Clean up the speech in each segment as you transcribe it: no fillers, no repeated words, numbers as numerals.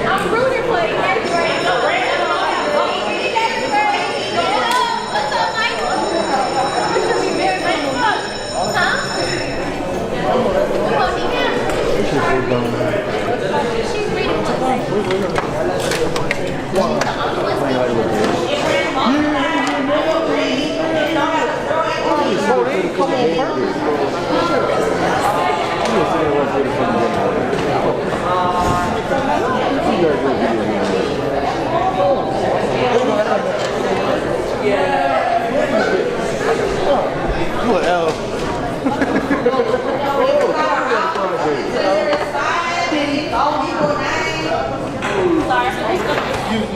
I'm rooting for you. What's up, Michael? You should be very thankful. Huh? She's reading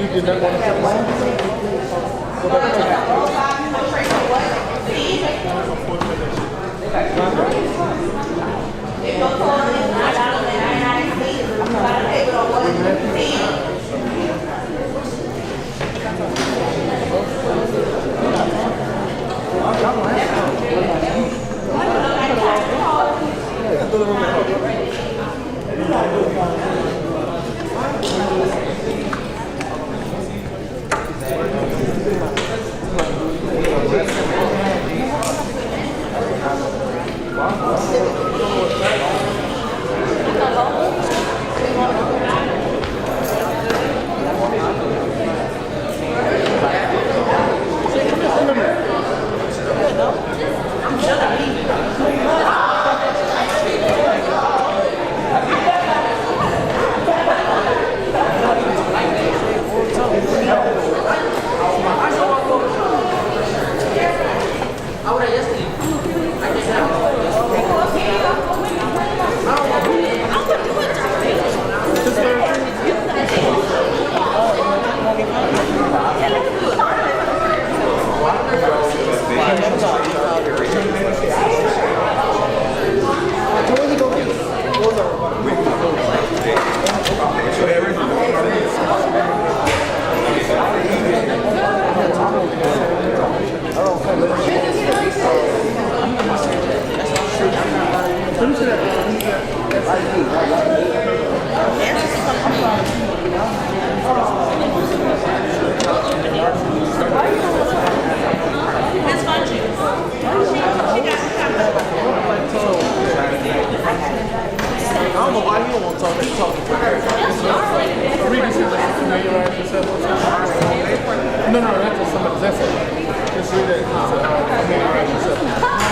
You did not want to say No, that's just somebody's essay. Just read it. Familiarize yourself.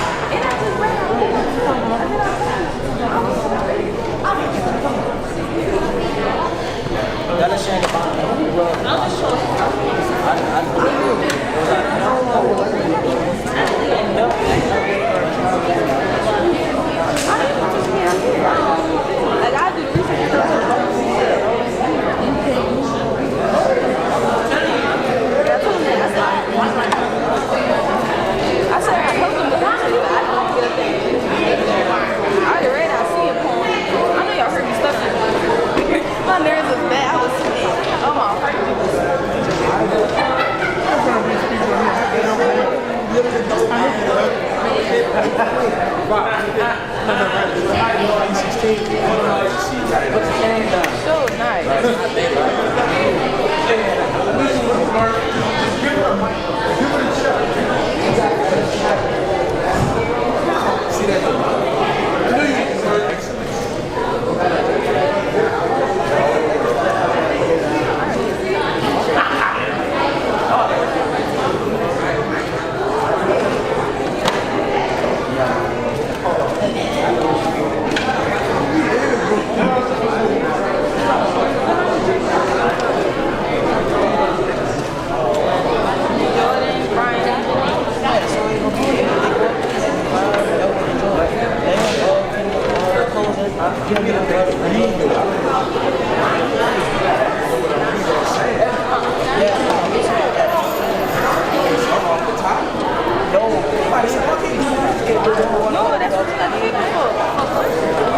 No, that's what you got to do.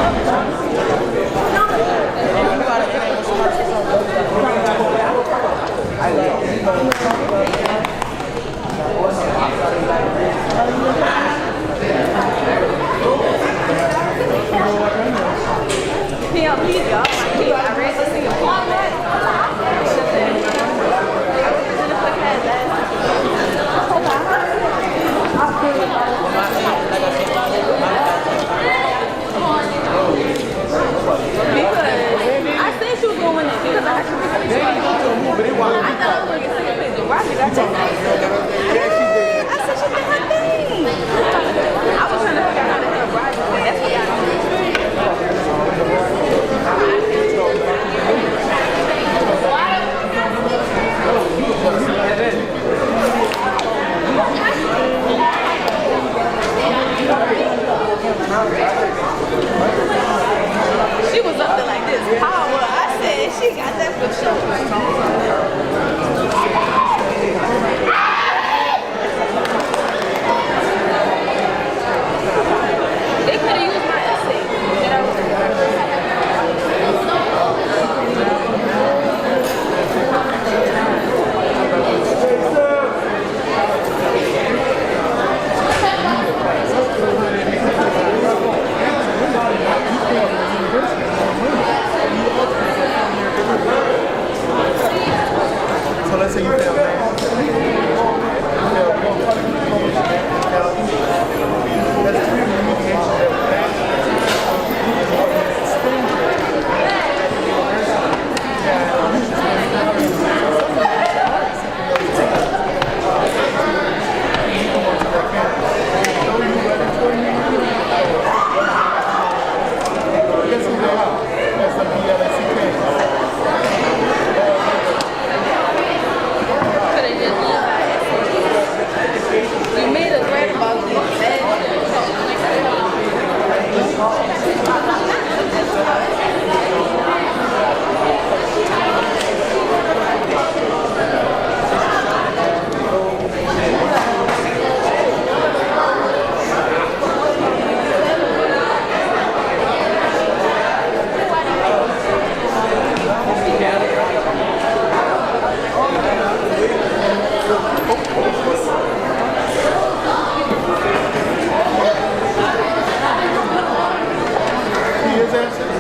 He is answering.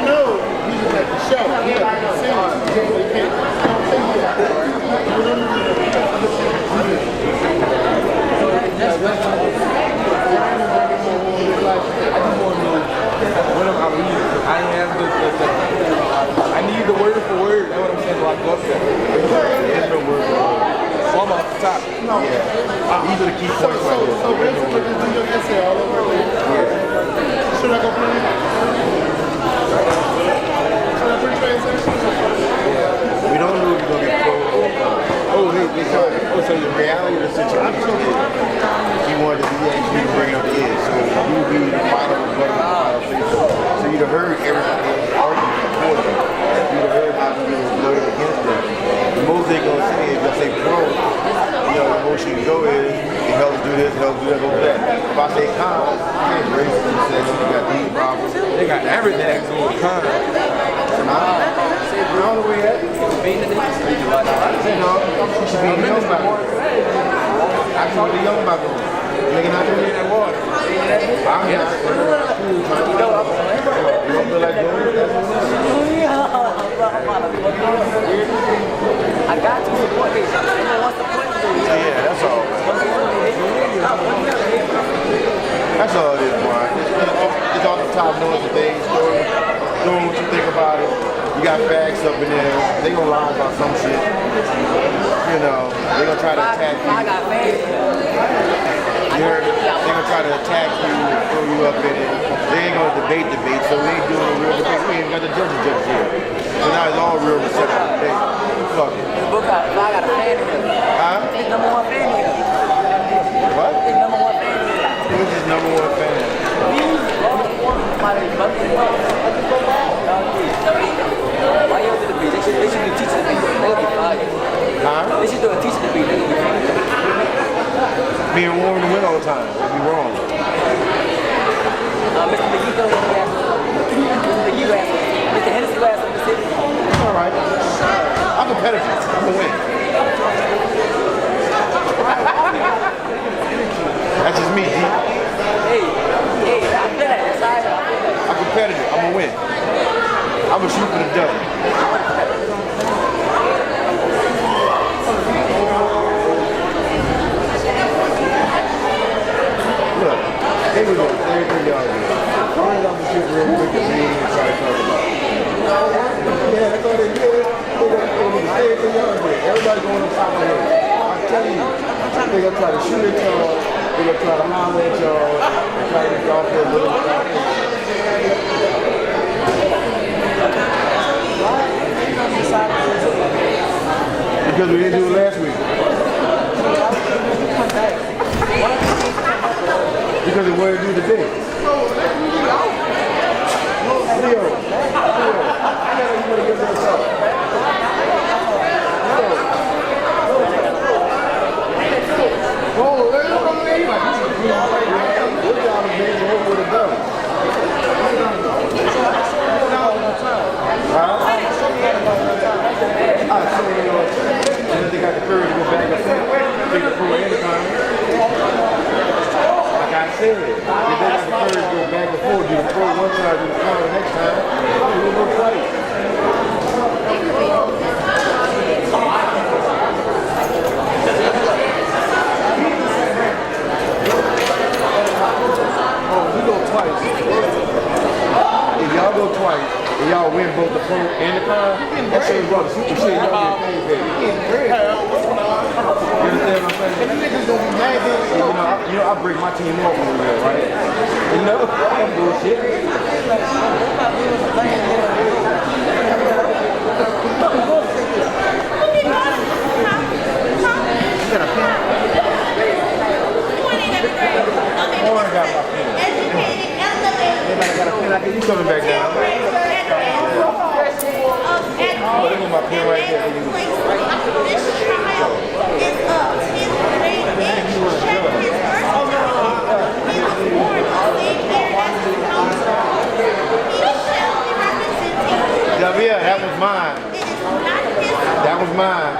No. He's at the show. He at the scene. He can't. I need the word for word. That's what I'm saying. Like up there. There's no word for word. So I'm off the top. Yeah. These are the key points. So basically, just do your essay all over again. Yeah. Should I go play? Should I pre-translation? We don't know if you're going to get pro. Oh, hey, so the reality of the situation is he wanted to be you to bring up the edge. So you would be the final rebuttal. So you'd have heard everything argument for them. You'd have heard how you was voted against them. The most they're going to say is if they pro, the most you can go is it helps do this, helps do that, go that. If I say con, you can't raise it and say you got these problems. They got everything that's going con. I don't know where you're at. You should be young about it. I can be young about it. Nigga not doing that water. I'm not. You don't feel like doing it? I got to support this. Yeah, that's all. That's all it is, Brian. It's off the top, knowing the things, doing what you think about it. You got facts up in there. They gonna lie about some shit. You know, they gonna try to attack you. I got fans. You heard it? They gonna try to attack you, throw you up in it. They ain't gonna debate, so we ain't doing a real debate. We ain't got the judges here. So now it's all real reception today. Fuck it. I got a fan here. Huh? It's number one fan here. What? It's number one fan here. Who's his number one fan? Why you over the beat? They should do teaching the beat. They'll be fire. Huh? They should do a teaching the beat. They'll be fire. Being warm to win all the time. That'd be wrong. Mr. McGee goes on the ass. Mr. McGee ass. Mr. Hennessy ass on the city. It's all right. I'm competitive. I'm gonna win. That's just me, D. Hey, I feel that. That's how I feel that. I'm competitive. I'm gonna win. I'm gonna shoot for the dub. Look, they was on everything y'all do. Run it off the shit real quick and we ain't try to talk about it. Yeah, that's all they did. They gonna say everything y'all do. Everybody going on top of it. I'm telling you, they gonna try to shoot at y'all. They gonna try to holler at y'all. They try to get y'all for a little bit. Because we didn't do it last week. Because it wasn't due today. Leo, I know you want to get this up. Oh, there's no way. Your job is making it over the done. And if they got the courage to go back and forth, take the pro anytime. Like I said, if they got the courage to go back and forth, do the pro one time, do the pro the next time, y'all win both the pro and the con, that shows y'all the super shit. Y'all get paid back. You understand what I'm saying? And niggas gonna be mad at you know, I break my team up over there, right? You know, that bullshit. You coming back down? My pen right there. This child is of 10th grade age. Check his birth certificate. He was born the same year as his counselor. He shall be representing. Javier, that was mine. It is not his. That was mine.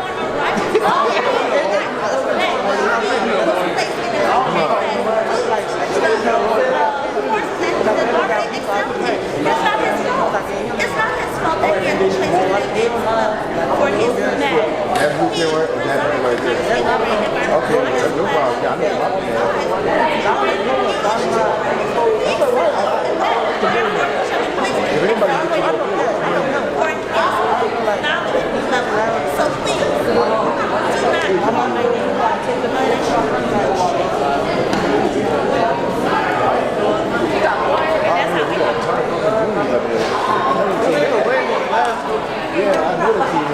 It's not his fault that he has been placed in for his match. That's who can work. That's right there. Okay, that's no problem. Yeah, I know my if anybody gets you so please, do yeah, I know the team.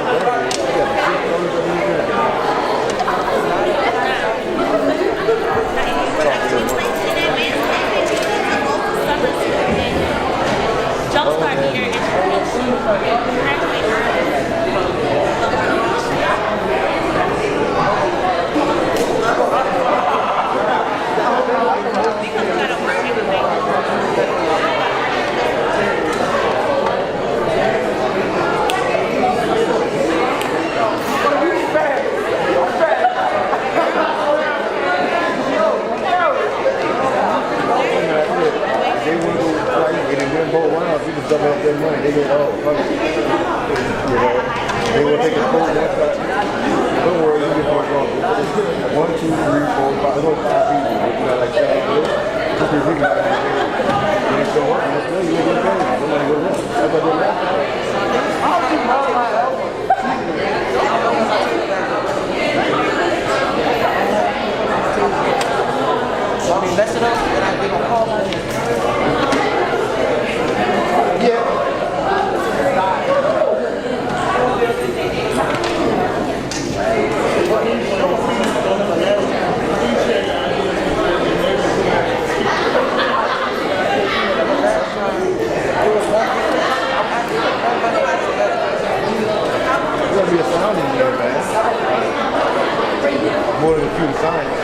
Jumpstart meter double up their money. They get all fucking, you know, they will take a quote. Don't worry, you get more wrong. 1, 2, 3, 4, 5. There's only 5 people. You got like 7 people. Just be thinking about it. You ain't still working. You will get paid. Somebody will work. That's what they're I mean, mess it up, and I give a call on it. There's gonna be a sound engineer, man. More than a few signs.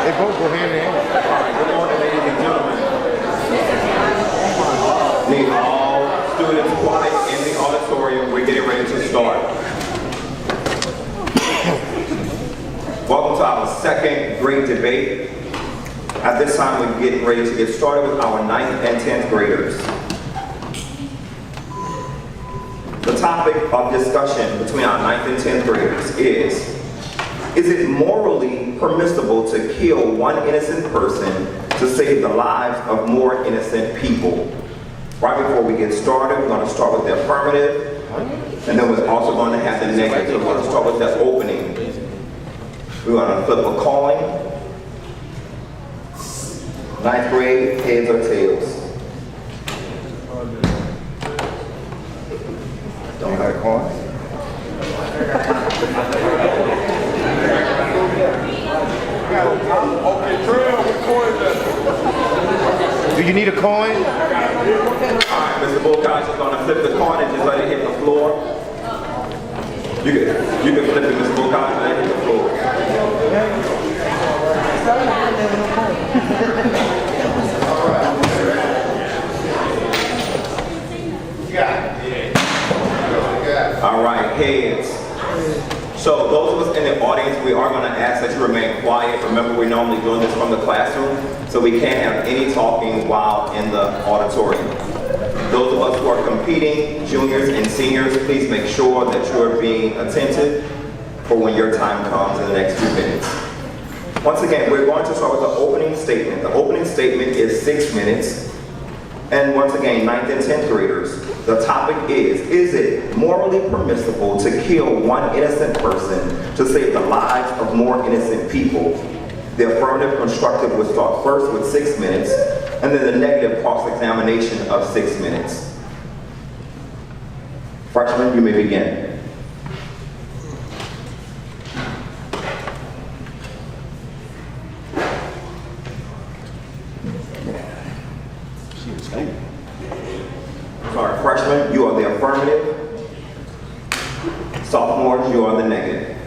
They both go hand in hand. Good morning, ladies and gentlemen. Need all students quiet in the auditorium. We're getting ready to start. Welcome to our second grade debate. At this time, we're getting ready to get started with our 9th and 10th graders. The topic of discussion between our 9th and 10th graders is it morally permissible to kill one innocent person to save the lives of more innocent people? Right before we get started, we're going to start with the affirmative, and then we're also going to have the negative. We're going to start with the opening. We're going to flip a coin. 9th grade, heads or tails? Don't like coins. Okay, Trail, what coin is that? Do you need a coin? All right, Mr. Bulkosh is going to flip the coin and just let it hit the floor. You can flip it, Mr. Bulkosh, and let it hit the floor. All right, heads. So those of us in the audience, we are going to ask that you remain quiet. Remember, we're normally doing this from the classroom, so we can't have any talking while in the auditorium. Those of us who are competing, juniors and seniors, please make sure that you are being attentive for when your time comes in the next few minutes. Once again, we're going to start with the opening statement. The opening statement is 6 minutes. And once again, 9th and 10th graders, the topic is it morally permissible to kill one innocent person to save the lives of more innocent people? The affirmative constructive was taught first with 6 minutes, and then the negative cross-examination of 6 minutes. Freshmen, you may begin. Sorry, freshmen, you are the affirmative. Sophomores, you are the negative.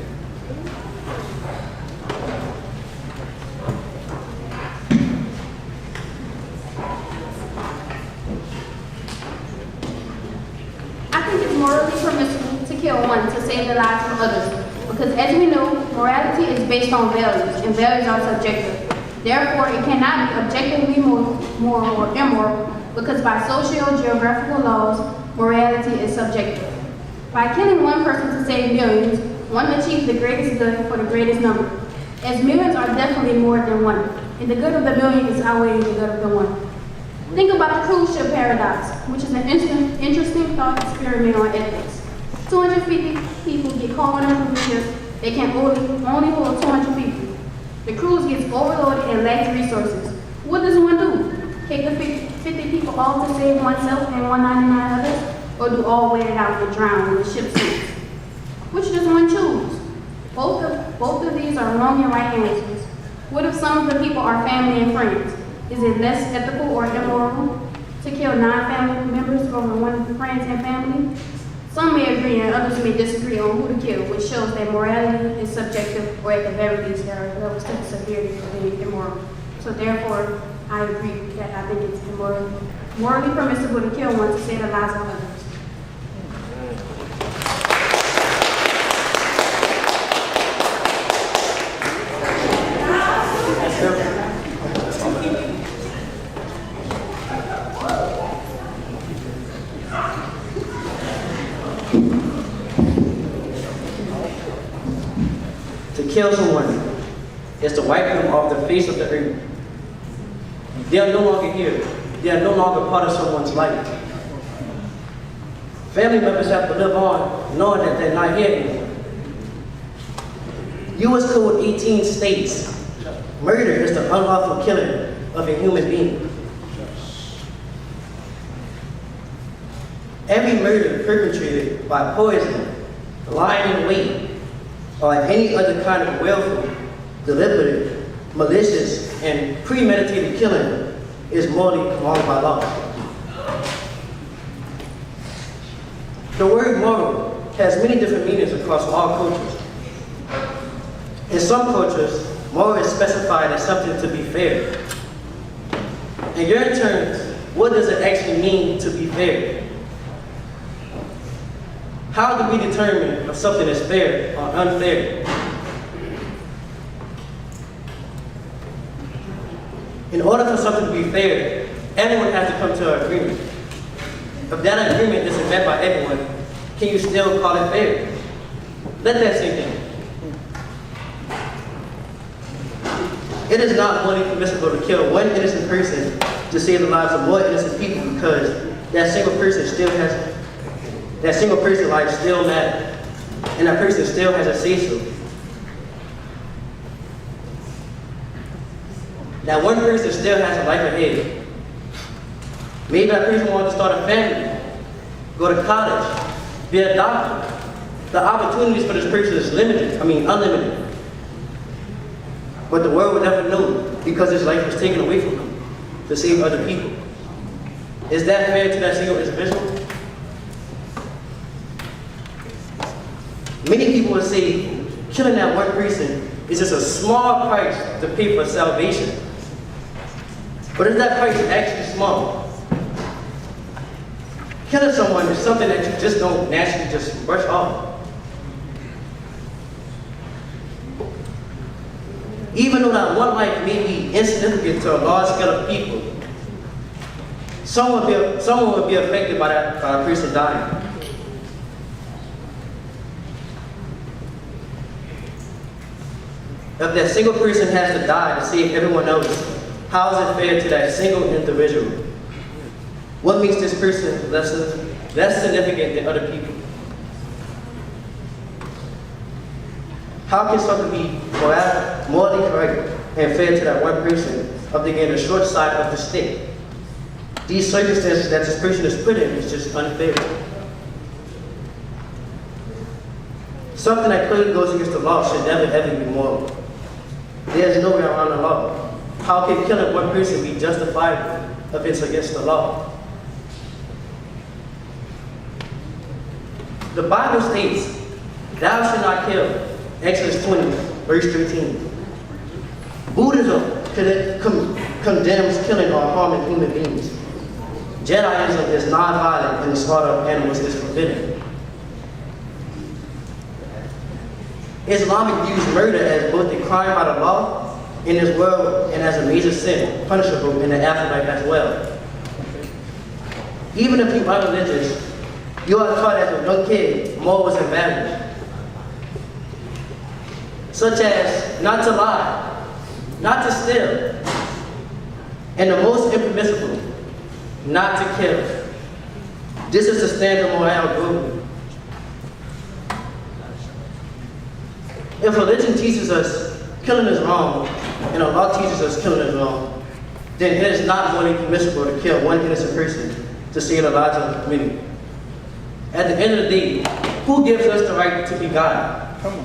I think it's morally permissible to kill one to save the lives of others. Because as we know, morality is based on values, and values are subjective. Therefore, it cannot be objectively moral or immoral, because by socio-geographical laws, morality is subjective. By killing one person to save millions, one achieves the greatest good for the greatest number. As millions are definitely more than one, and the good of the million is outweighing the good of the one. Think about the cruise ship paradox, which is an interesting thought experiment on ethics. 250 people get caught on a cruise ship. They can only hold 200 people. The cruise gets overloaded and lacks resources. What does one do? Take the 50 people all to save oneself and 199 others? Or do all wait it out and drown when the ship sinks? Which does one choose? Both of these are wrong and right answers. What if some of the people are family and friends? Is it less ethical or immoral to kill 9 family members over 1 friends and family? Some may agree and others may disagree on who to kill, which shows that morality is subjective, or at the very least, there are levels to the severity of being immoral. So therefore, I agree that I think it's morally permissible to kill one to save the lives of others. To kill someone is to wipe them off the face of the earth. They are no longer here. They are no longer part of someone's life. Family members have to live on knowing that they're not here anymore. U.S. Code 18 states, murder is the unlawful killing of a human being. Every murder perpetrated by poison, lying in wait, or any other kind of willful, deliberate, malicious, and premeditated killing is morally wrong by law. The word moral has many different meanings across all cultures. In some cultures, moral is specified as something to be fair. In your terms, what does it actually mean to be fair? How do we determine if something is fair or unfair? In order for something to be fair, everyone has to come to an agreement. If that agreement isn't met by everyone, can you still call it fair? Let that sink in. It is not morally permissible to kill one innocent person to save the lives of more innocent people, because that single person's life still matters, and that person still has a say-so. That one person still has a life ahead. Maybe that person wants to start a family, go to college, be a doctor. The opportunities for this person is unlimited. But the world will never know, because his life was taken away from him to save other people. Is that fair to that single individual? Many people would say killing that one person is just a small price to pay for salvation. But is that price actually small? Killing someone is something that you just don't naturally just brush off. Even though that one life may be insignificant to a large scale of people, someone will be affected by that person dying. If that single person has to die to save everyone else, how is it fair to that single individual? What makes this person less significant than other people? How can something be morally correct and fair to that one person of getting the short side of the stick? These circumstances that this person is put in is just unfair. Something that clearly goes against the law should never ever be moral. There is no way around the law. How can killing one person be justifiable if it's against the law? The Bible states, "Thou shalt not kill." Exodus 20, verse 13. Buddhism condemns killing or harming human beings. Jediism is non-violent and the slaughter of animals is forbidden. Islamic views murder as both a crime by the law in this world and as a major sin, punishable in the afterlife as well. Even if you are religious, you are taught as a young kid morals and values, such as not to lie, not to steal, and the most impermissible, not to kill. This is the standard morale globally. If religion teaches us killing is wrong, and the law teaches us killing is wrong, then it is not morally permissible to kill one innocent person to save the lives of many. At the end of the day, who gives us the right to be God? Come on.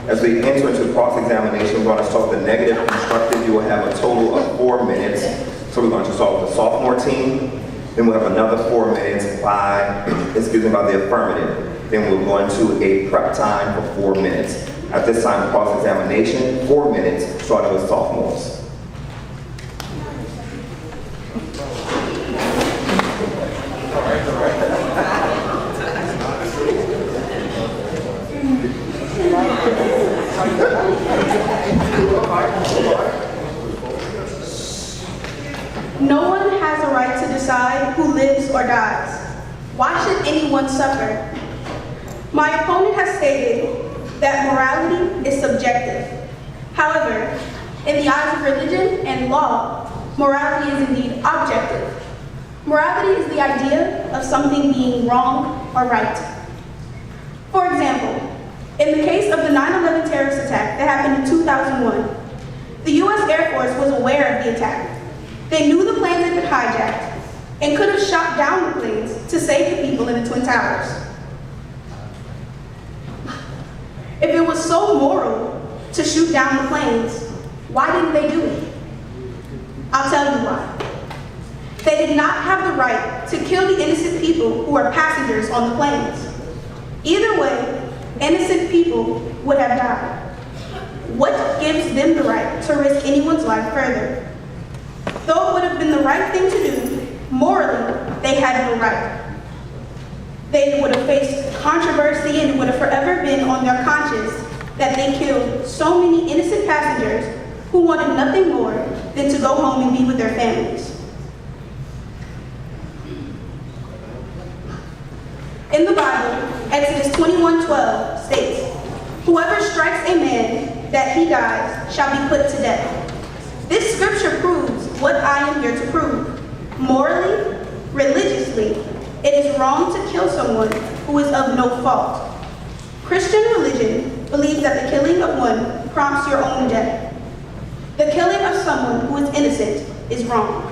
As we enter into cross-examination, we're going to start with the negative constructive. You will have a total of 4 minutes. So we're going to start with the sophomore team. Then we'll have another 4 minutes by the affirmative. Then we'll go into a prep time for 4 minutes. At this time, cross-examination, 4 minutes, starting with sophomores. No one has a right to decide who lives or dies. Why should anyone suffer? My opponent has stated that morality is subjective. However, in the eyes of religion and law, morality is indeed objective. Morality is the idea of something being wrong or right. For example, in the case of the 9/11 terrorist attack that happened in 2001, the U.S. Air Force was aware of the attack. They knew the planes had been hijacked and could have shot down the planes to save the people in the Twin Towers. If it was so moral to shoot down the planes, why didn't they do it? I'll tell you why. They did not have the right to kill the innocent people who were passengers on the planes. Either way, innocent people would have died. What gives them the right to risk anyone's life further? Though it would have been the right thing to do, morally, they had no right. They would have faced controversy and it would have forever been on their conscience that they killed so many innocent passengers who wanted nothing more than to go home and be with their families. In the Bible, Exodus 21:12 states, "Whoever strikes a man that he dies shall be put to death." This scripture proves what I am here to prove. Morally, religiously, it is wrong to kill someone who is of no fault. Christian religion believes that the killing of one prompts your own death. The killing of someone who is innocent is wrong.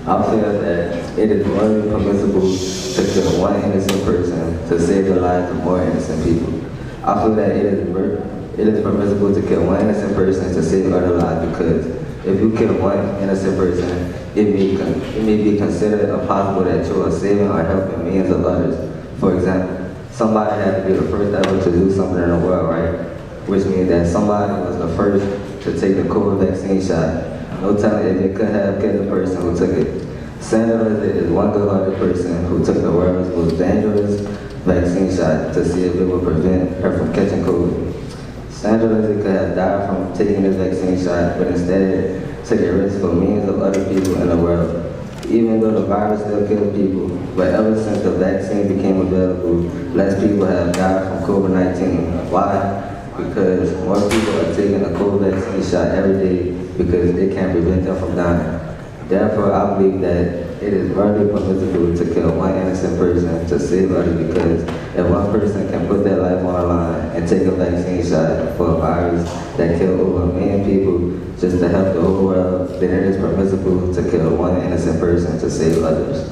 I'll say that it is morally permissible to kill one innocent person to save the lives of more innocent people. I feel that it is permissible to kill one innocent person to save other lives because if you kill one innocent person, it may be considered impossible that you are saving or helping millions of others. For example, somebody had to be the first ever to do something in the world, right? Which means that somebody was the first to take the COVID vaccine shot. No telling if it could have killed the person who took it. Sandra is one good-hearted person who took the world's most dangerous vaccine shot to see if it would prevent her from catching COVID. Sandra Lindsay could have died from taking this vaccine shot, but instead took a risk for millions of other people in the world. Even though the virus still kills people, but ever since the vaccine became available, less people have died from COVID-19. Why? Because more people are taking the COVID vaccine shot every day because it can prevent them from dying. Therefore, I believe that it is very permissible to kill one innocent person to save others because if one person can put their life on the line and take a vaccine shot for a virus that killed over 1 million people just to help the whole world, then it is permissible to kill one innocent person to save others.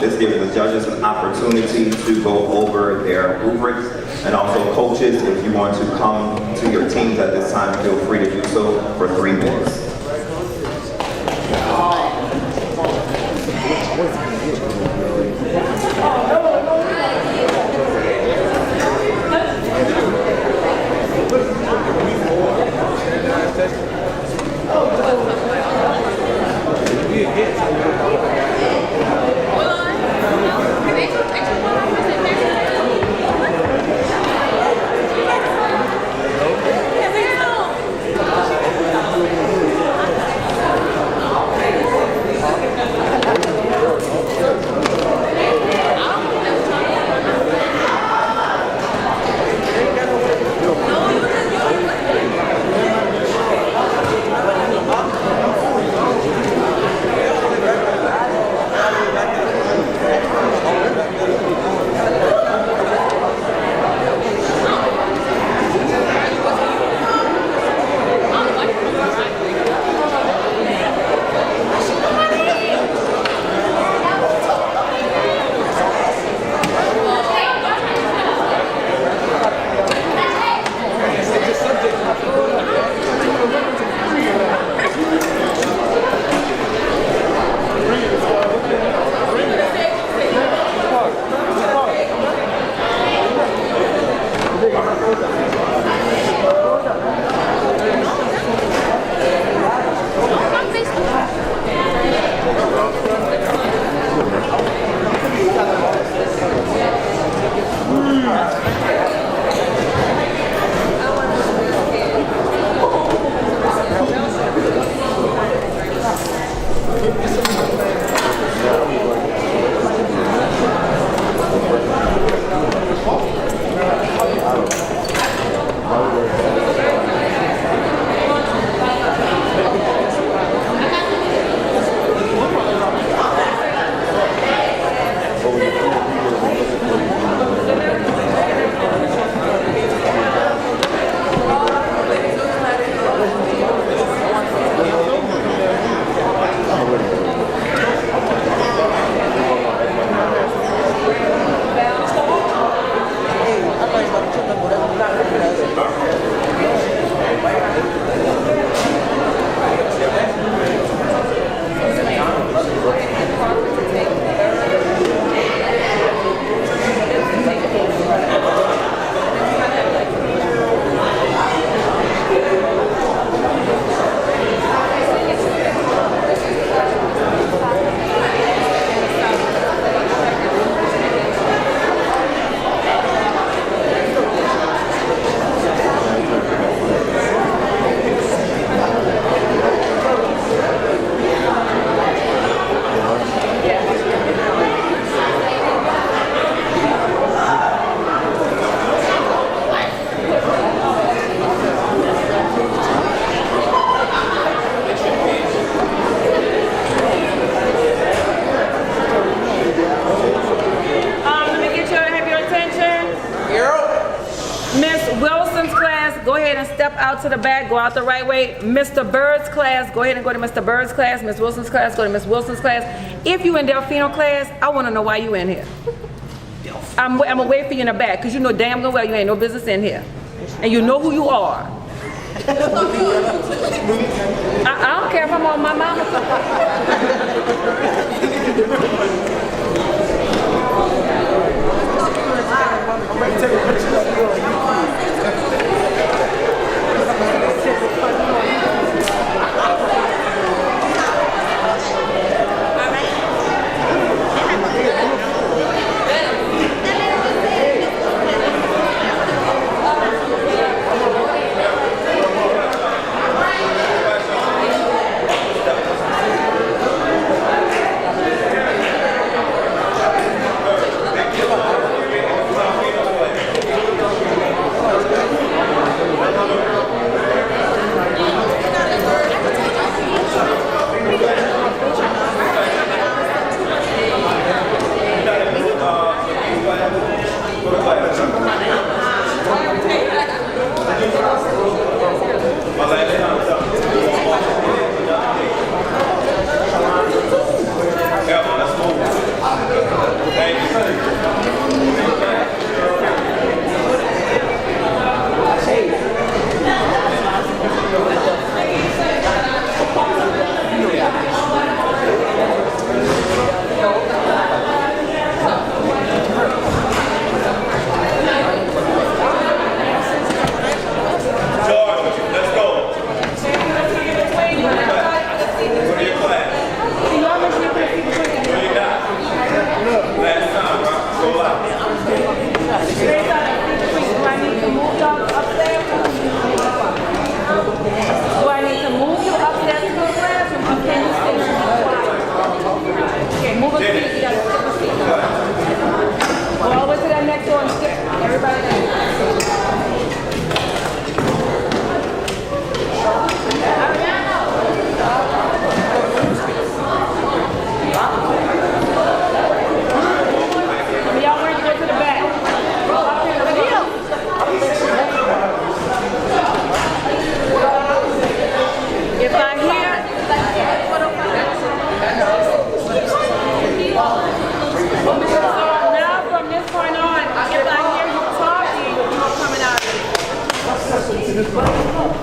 This gives the judges an opportunity to go over their rubrics, and also coaches, if you want to come to your teams at this time, feel free to do so for 3 minutes. Wilson's class, go ahead and step out to the back, go out the right way. Mr. Bird's class, go ahead and go to Mr. Bird's class. Miss Wilson's class, go to Miss Wilson's class. If you in Delfino class, I want to know why you in here. I'm gonna wait for you in the back, because you know damn well you ain't no business in here. And you know who you are. I don't care if I'm on my mama's side.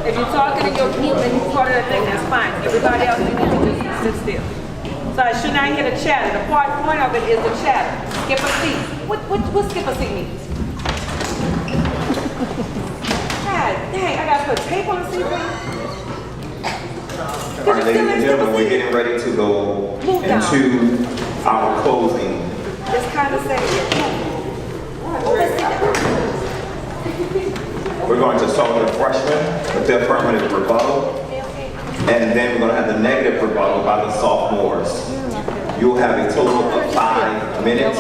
If you're talking in your group and you're part of the thing, that's fine. Everybody else, you need to just sit still. So I should not hear the chatter. The point of it is the chatter. Skip a seat. What skip a seat means? God dang, I gotta put tape on the seat for you? All right, ladies and gentlemen, we're getting ready to go into our closing. Just kind of say, We're going to start with the freshmen with their affirmative rebuttal, and then we're going to have the negative rebuttal by the sophomores. You'll have a total of 5 minutes.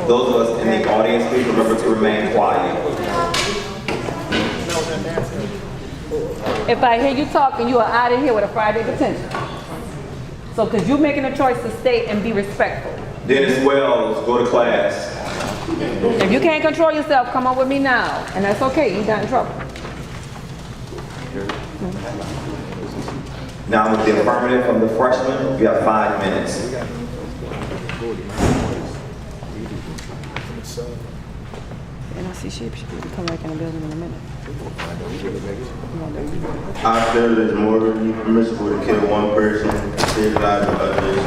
Those of us in the audience, please remember to remain quiet. if I hear you talking, you are out of here with a Friday detention. So, because you're making a choice to stay and be respectful. Dennis Wells, go to class. If you can't control yourself, come on with me now. And that's okay, you're not in trouble. Now with the affirmative from the freshmen, you have 5 minutes. And I see sheep should come back in the building in a minute. I feel it is morally permissible to kill one person and save the lives of others.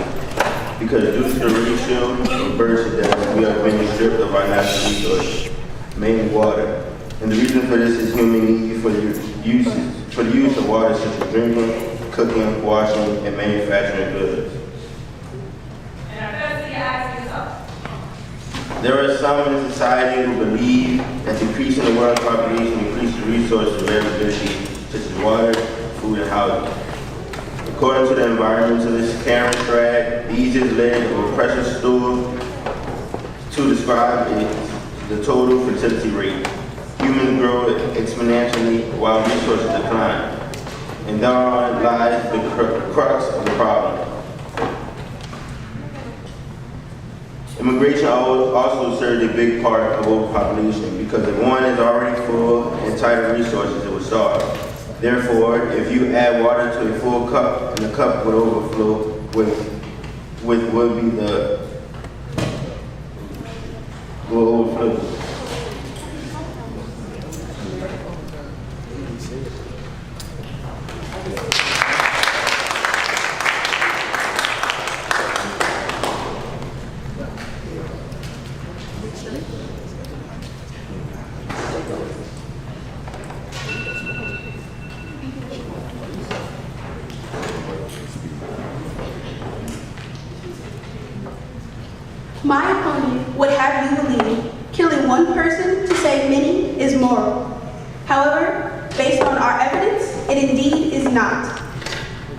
Because due to the racial and birth deaths, we have been stripped of our natural resource, mainly water. And the reason for this is human need for the use of water such as drinking, cooking, washing, and manufacturing goods. There are some in society who believe that decreasing the world population increases resources availability such as water, food, and housing. According to the environmentalist Karen Strag, the easiest leg of a pressure stool to describe is the total fertility rate. Humans grow exponentially while resources decline. And therein lies the crux of the problem. Immigration also serves a big part of overpopulation because if one is already full and tight of resources, it will starve. Therefore, if you add water to a full cup, and the cup would overflow will overflow. My opponent would have you believe killing one person to save many is moral. However, based on our evidence, it indeed is not.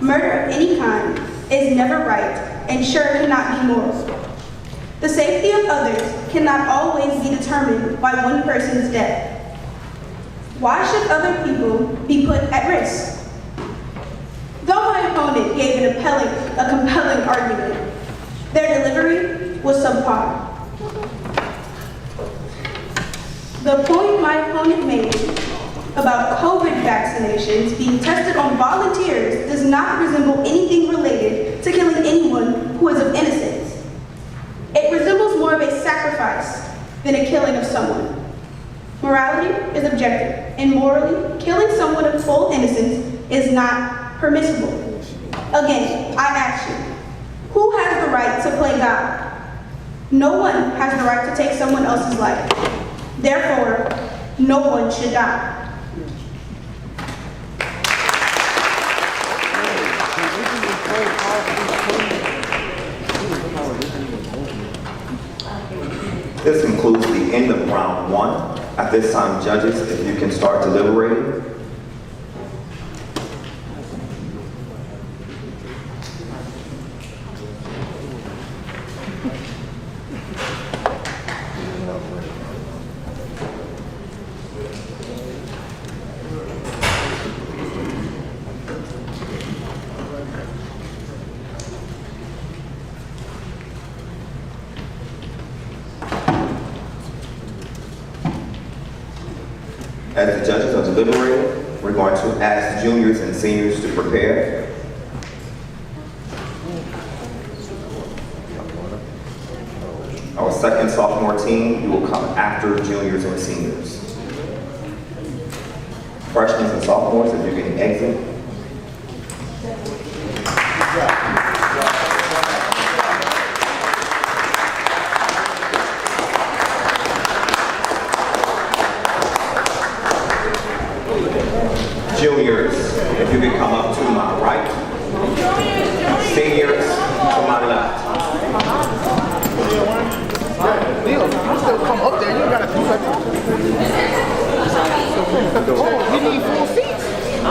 Murder of any kind is never right and sure cannot be moral. The safety of others cannot always be determined by one person's death. Why should other people be put at risk? Though my opponent gave a compelling argument, their delivery was subpar. The point my opponent made about COVID vaccinations being tested on volunteers does not resemble anything related to killing anyone who is of innocence. It resembles more of a sacrifice than a killing of someone. Morality is objective, and morally, killing someone of full innocence is not permissible. Again, I ask you, who has the right to play God? No one has the right to take someone else's life. Therefore, no one should die. This concludes the end of round one. At this time, judges, if you can start deliberating. As the judges are deliberating, we're going to ask juniors and seniors to prepare. Our second sophomore team, you will come after juniors and seniors. Freshmen and sophomores, if you can exit. Juniors, if you can come up to my right. Seniors, to my left. Neil, you still come up there. You gotta do something. Oh, you need full seats. I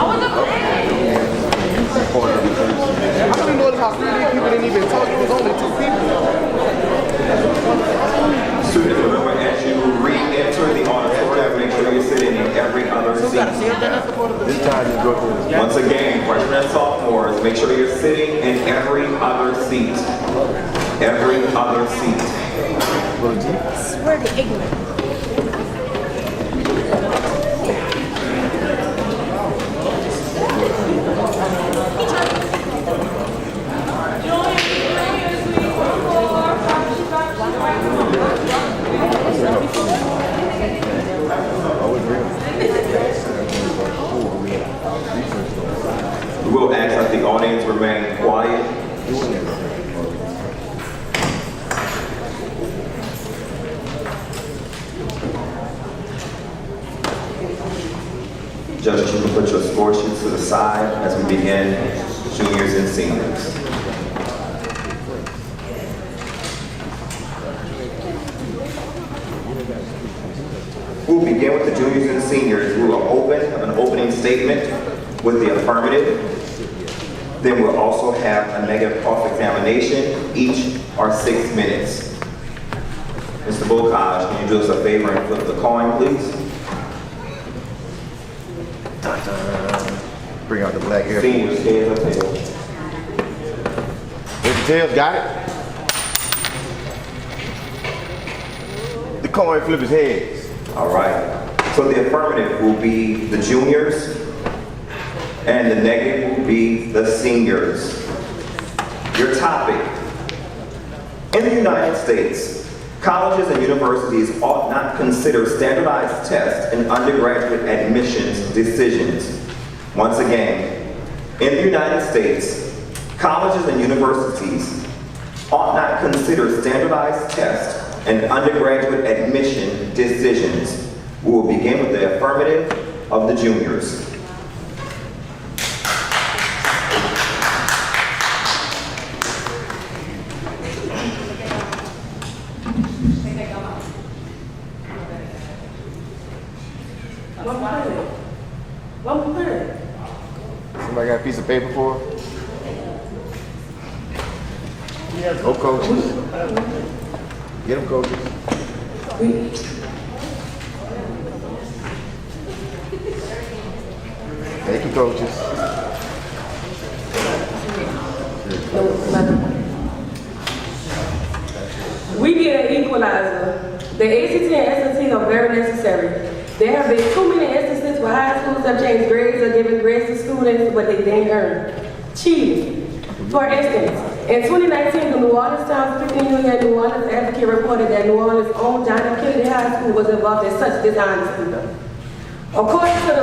don't even notice how many people didn't even talk. It was only 2 people. Students, remember as you re-enter the auditorium, make sure you're sitting in every other seat. This time you go through. Once again, freshmen and sophomores, make sure you're sitting in every other seat. Every other seat. Swear to ignorant. We will ask that the audience remain quiet. Judges, you can put your score sheets to the side as we begin juniors and seniors. We'll begin with the juniors and seniors. We will have an opening statement with the affirmative. Then we'll also have a negative cross-examination. Each are 6 minutes. Mr. Bokaj, can you do us a favor and flip the coin, please? Bring out the black hair. Seniors, heads or tails? Here's the tails, got it? coin flippers' heads. All right. So the affirmative will be the juniors, and the negative will be the seniors. Your topic. In the United States, colleges and universities ought not consider standardized tests in undergraduate admissions decisions. Once again, in the United States, colleges and universities ought not consider standardized tests in undergraduate admission decisions. We will begin with the affirmative of the juniors. Somebody got a piece of paper for her? Go coaches. Get them coaches. Thank you, coaches. We need an equalizer. The ACT and SAT are very necessary. There have been too many instances where high schools have changed grades or given grades to students but they didn't earn. Cheating. For instance, in 2019, the New Orleans Times 15 Union New Orleans Advocate reported that New Orleans' own John F. Kennedy High School was involved in such dishonesty. According to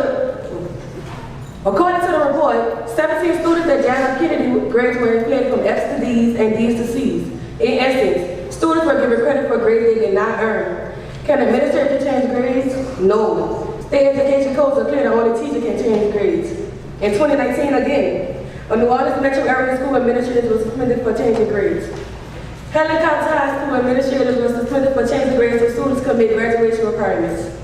the report, 17 students at John F. Kennedy grades were inflated from F's to D's and D's to C's. In essence, students were given credit for grades they did not earn. Can an administrator change grades? No. State education codes are clear that only teacher can change grades. In 2019, again, a New Orleans metro area school administrators were suspended for changing grades. Helen County High School administrators were suspended for changing grades so students could meet graduation requirements.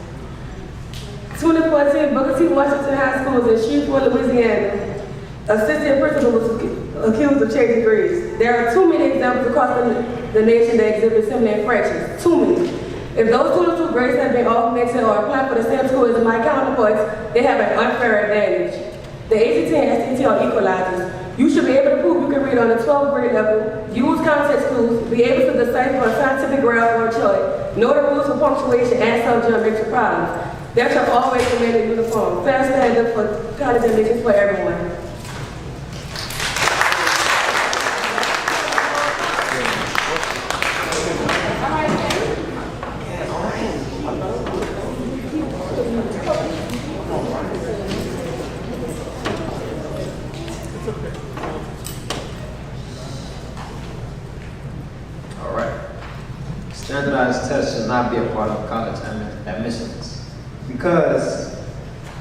2014, Booker T. Washington High School in Shreveport, Louisiana. Assistant principal was accused of changing grades. There are too many examples across the nation that exhibit similar infractions. Too many. If those students whose grades have been augmented or applied for the same school as my counterparts, they have an unfair advantage. The ACT and SAT are equalizers. You should be able to prove you can read on the 12th grade level, use context clues, be able to decipher a scientific graph or a chart, know the rules for punctuation and solve geometric problems. There should always remain a uniform, fair standard for college admissions for everyone. Standardized tests should not be a part of college admissions because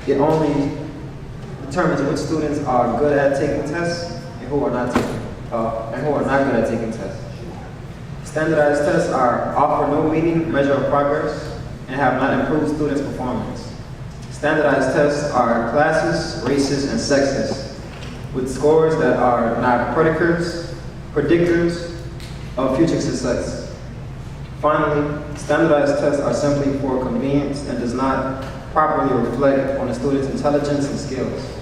it only determines which students are good at taking tests and who are not good at taking tests. Standardized tests offer no meaning, measure of progress, and have not improved students' performance. Standardized tests are classes, races, and sexist, with scores that are not predictors of future success. Finally, standardized tests are simply for convenience and does not properly reflect on a student's intelligence and skills.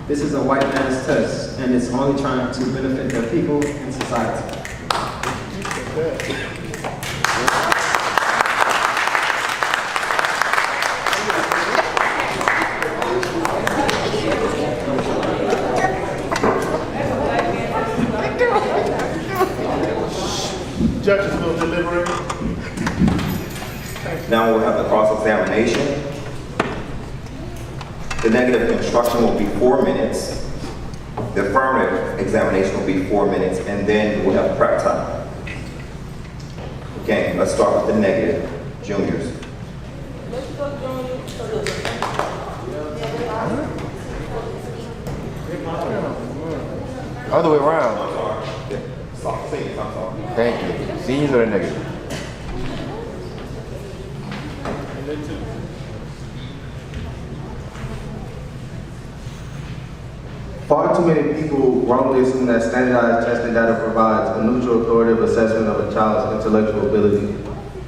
This is a white man's test, and it's only trying to benefit the people in society. Judges will deliberate. Now we'll have the cross-examination. The negative construction will be 4 minutes. The affirmative examination will be 4 minutes, and then we'll have prep time. Okay, let's start with the negative. Juniors. Other way around. Seniors, I'm sorry. Thank you. Seniors are the negative. Far too many people wrongly assume that standardized testing data provides a neutral, authoritative assessment of a child's intellectual ability.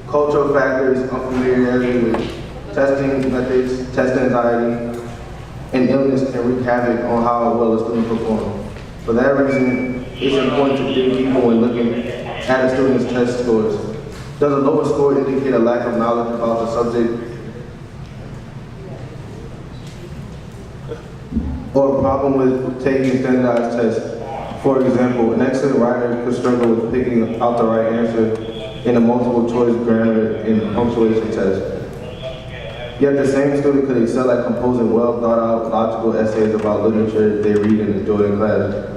Cultural factors, unfamiliarity with testing methods, test anxiety, and illness can wreak havoc on how well a student performs. For that reason, it's important to dig deeper when looking at a student's test scores. The Does a lower score indicate a lack of knowledge about the subject or a problem with taking standardized tests? For example, an excellent writer could struggle with picking out the right answer in a multiple choice grammar and punctuation test. Yet the same student could excel at composing well thought out logical essays about literature they read and enjoy in class.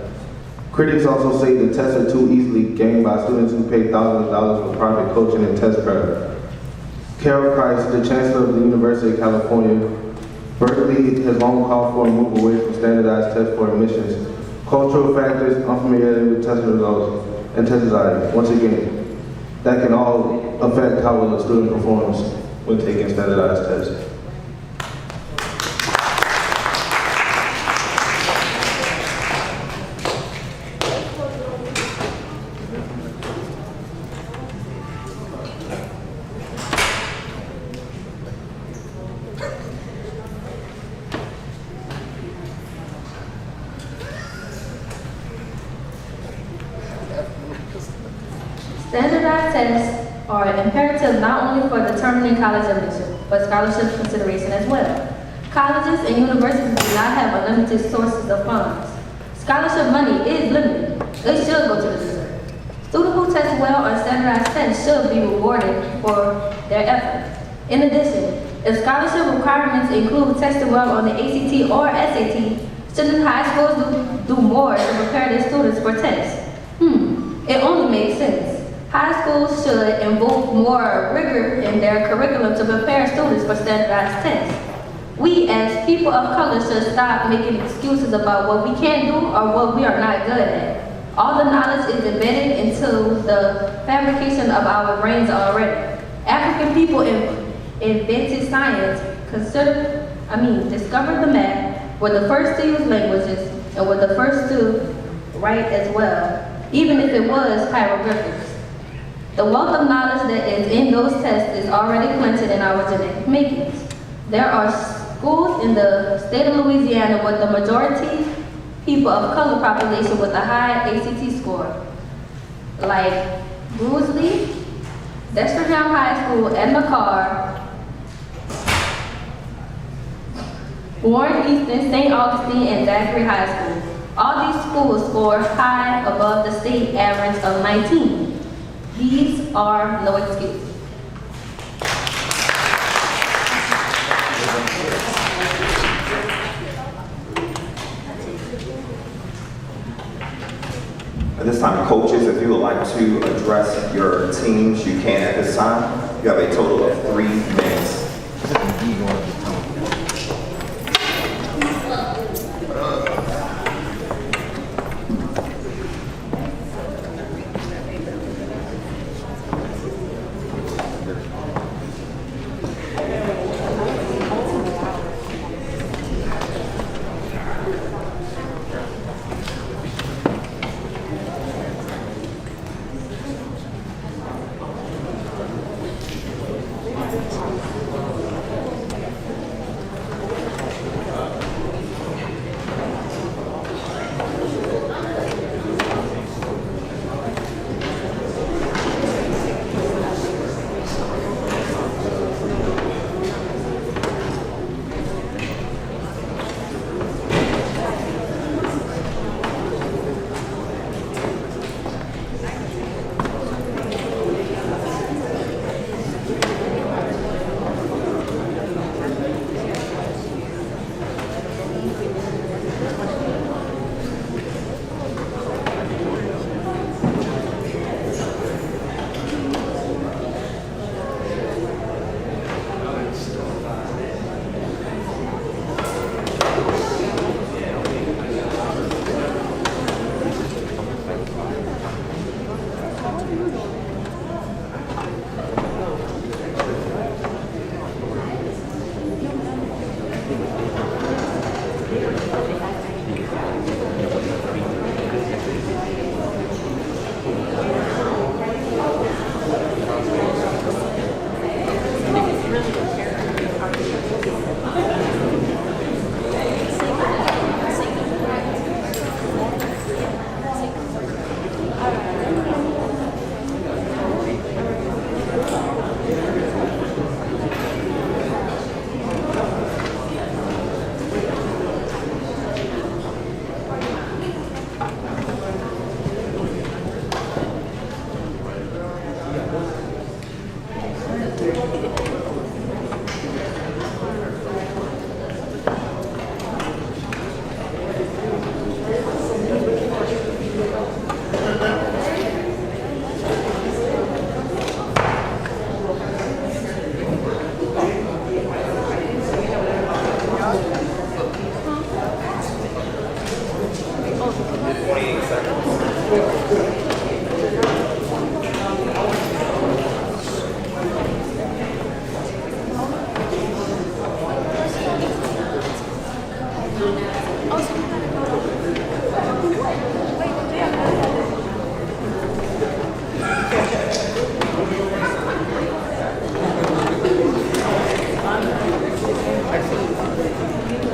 Critics also say the tests are too easily gained by students who pay thousands of dollars for private coaching and test prep. Carol Price, the Chancellor of the University of California, Berkeley has long called for a move away from standardized tests for admissions. Cultural factors, unfamiliarity with test results, and test anxiety, once again, that can all affect how well a student performs when taking standardized tests. Standardized tests are imperative not only for determining college admission, but scholarship consideration as well. Colleges and universities do not have unlimited sources of funds. Scholarship money is limited. It should go to the district. Students who test well on standardized tests should be rewarded for their effort. In addition, if scholarship requirements include testing well on the ACT or SAT, shouldn't high schools do more to prepare their students for tests? It only makes sense. High schools should invoke more rigor in their curriculum to prepare students for standardized tests. We as people of color should stop making excuses about what we can do or what we are not good at. All the knowledge is embedded into the fabrication of our brains already. African people invented science, discovered the math, were the first to use languages, and were the first to write as well, even if it was hieroglyphics. The wealth of knowledge that is in those tests is already planted in our genetic makings. There are schools in the state of Louisiana with the majority people of color population with a high ACT score, like Bruisley, Dexterham High School, Edna Carr, Warren Easton, St. Augustine, and Zachary High School. All these schools score high above the state average of 19. These are no excuse. At this time, coaches, if you would like to address your teams, you can at this time. You have a total of 3 minutes.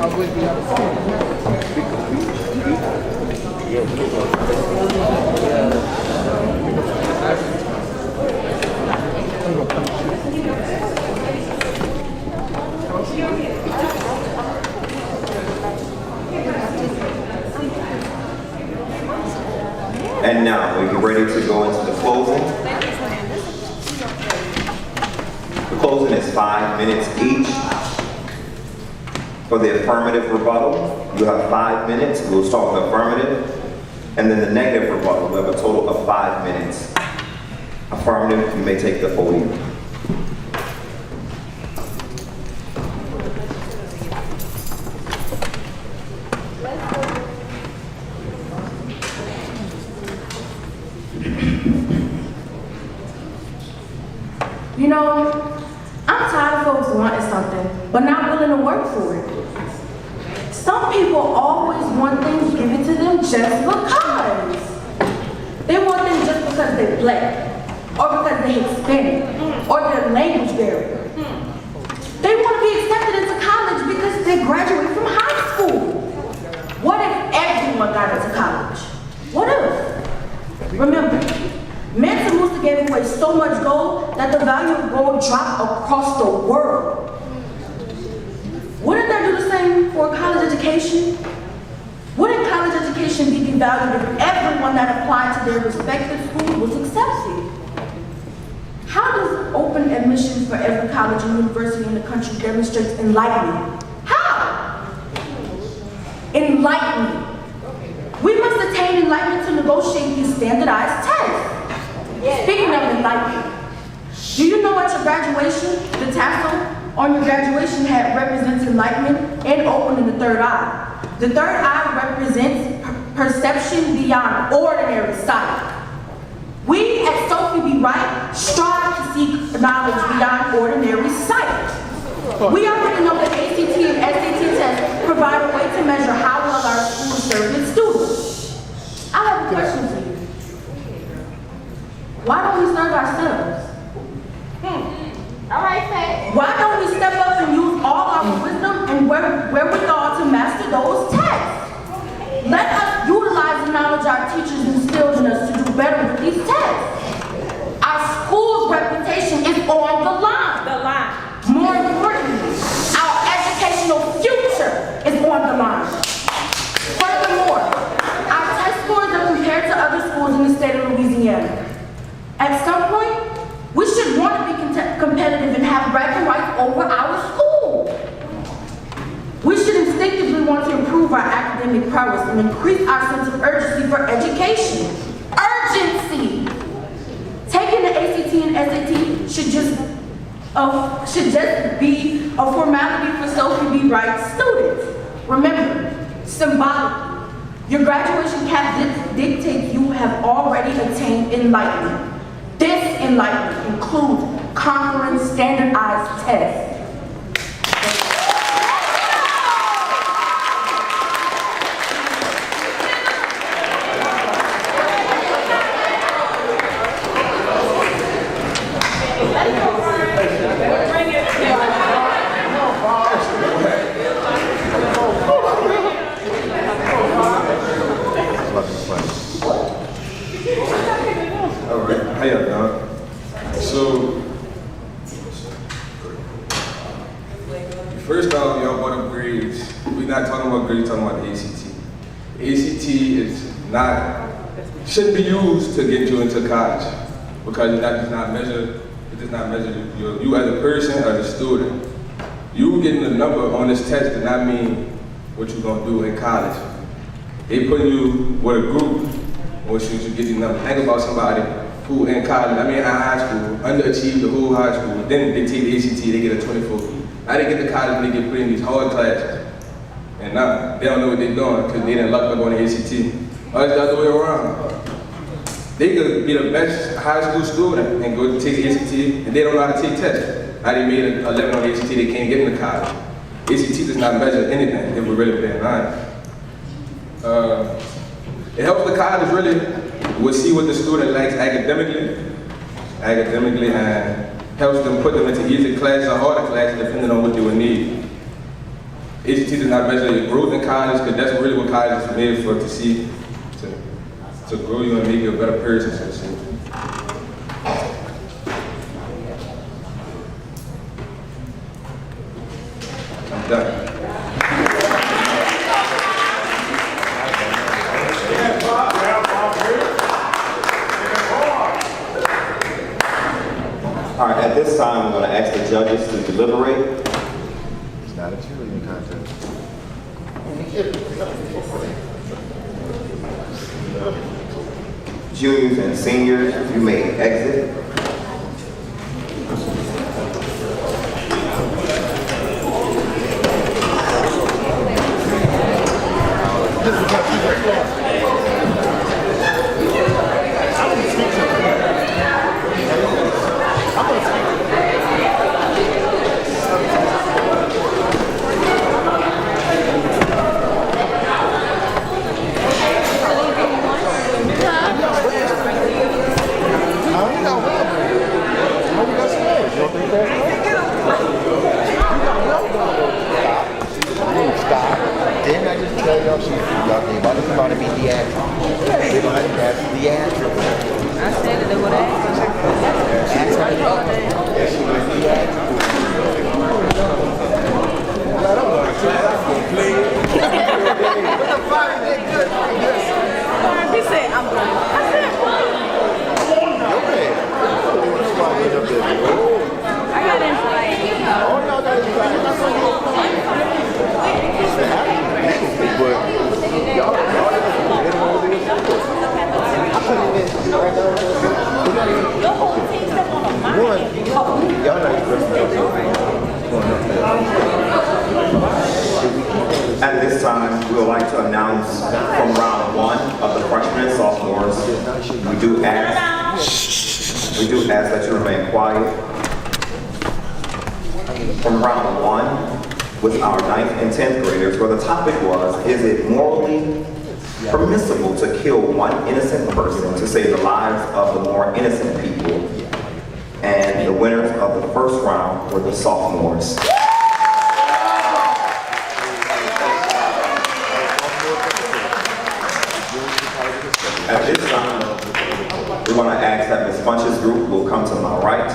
And now we get ready to go into the closing. The closing is 5 minutes each. For the affirmative rebuttal, you have 5 minutes. We'll start with affirmative. And then the negative rebuttal, we have a total of 5 minutes. Affirmative, you may take the podium. You know, I'm tired of folks wanting something, but not willing to work for it. Some people always want things given to them just because. They want things just because they're black, or because they're Hispanic, or their language barrier. They want to be accepted into college because they graduate from high school. What if everyone got into college? What if? Remember, Mansa Musa gave away so much gold that the value of gold dropped across the world. Wouldn't that do the same for college education? Wouldn't college education be devalued if everyone that applied to their respective school was accepted? How does open admissions for every college and university in the country demonstrate enlightenment? How? Enlightenment. We must attain enlightenment to negotiate these standardized tests. Speaking of enlightenment, do you know at your graduation, the tassel on your graduation hat represents enlightenment and opening the third eye. The third eye represents perception beyond ordinary sight. We at Sophie B. Wright strive to seek knowledge beyond ordinary sight. We already know that ACT and SAT tests provide a way to measure how well our schools serve its students. I have a question for you. Why don't we serve ourselves? All right, Faye. Why don't we step up and use all our wisdom and wherewithal to master those tests? Let us utilize the knowledge our teachers instilled in us to do better with these tests. Our school's reputation is on the line. More importantly, our educational future is on the line. Furthermore, our test scores are compared to other schools in the state of Louisiana. At some point, we should want to be competitive and have bragging rights over our school. We should instinctively want to improve our academic prowess and increase our sense of urgency for education. Urgency! Taking the ACT and SAT should just be a formality for Sophie B. Wright students. Remember, symbolically, your graduation cap dictates you have already attained enlightenment. This enlightenment includes conquering standardized tests. How y'all doing? So, first off, y'all brought up grades. We're not talking about grades, we're talking about the ACT. ACT is not, shouldn't be used to get you into college because that does not measure, it does not measure you as a person, as a student. You getting a number on this test does not mean what you're gonna do in college. They put you with a group once you get these numbers. Think about somebody who in college, in high school, underachieved the whole high school, then they take the ACT, they get a 24. Now they get to college and they get put in these hard classes. And now they don't know what they're doing because they didn't luck up on the ACT. Or it's the other way around. They could be the best high school student and go to take the ACT and they don't know how to take tests. Now they made an 11 on the ACT, they can't get into college. ACT does not measure anything if we're really being honest. It helps the college really will see what the student likes academically, and helps them put them into easy classes or harder classes depending on what they would need. ACT does not measure your growth in college, because that's really what college is made for, to see, to grow you and make you a better person, so to say. I'm done. All right, at this time, we're going to ask the judges to deliberate. It's not a cheerleading contest. Juniors and seniors, you may exit. Didn't I just tell y'all y'all ain't about to come out and be theatrical? They're gonna have to be theatrical. I said that they would ask. Yes, she went theatrical. He said, I'm going. I said, I got in. Oh, y'all got At this time, we would like to announce from round one of the freshmen and sophomores, we do ask that you remain quiet. From round one with our 9th and 10th graders, where the topic was, is it morally permissible to kill one innocent person to save the lives of the more innocent people? And the winners of the first round were the sophomores. At this time, we're going to ask that Ms. Funch's group will come to my right.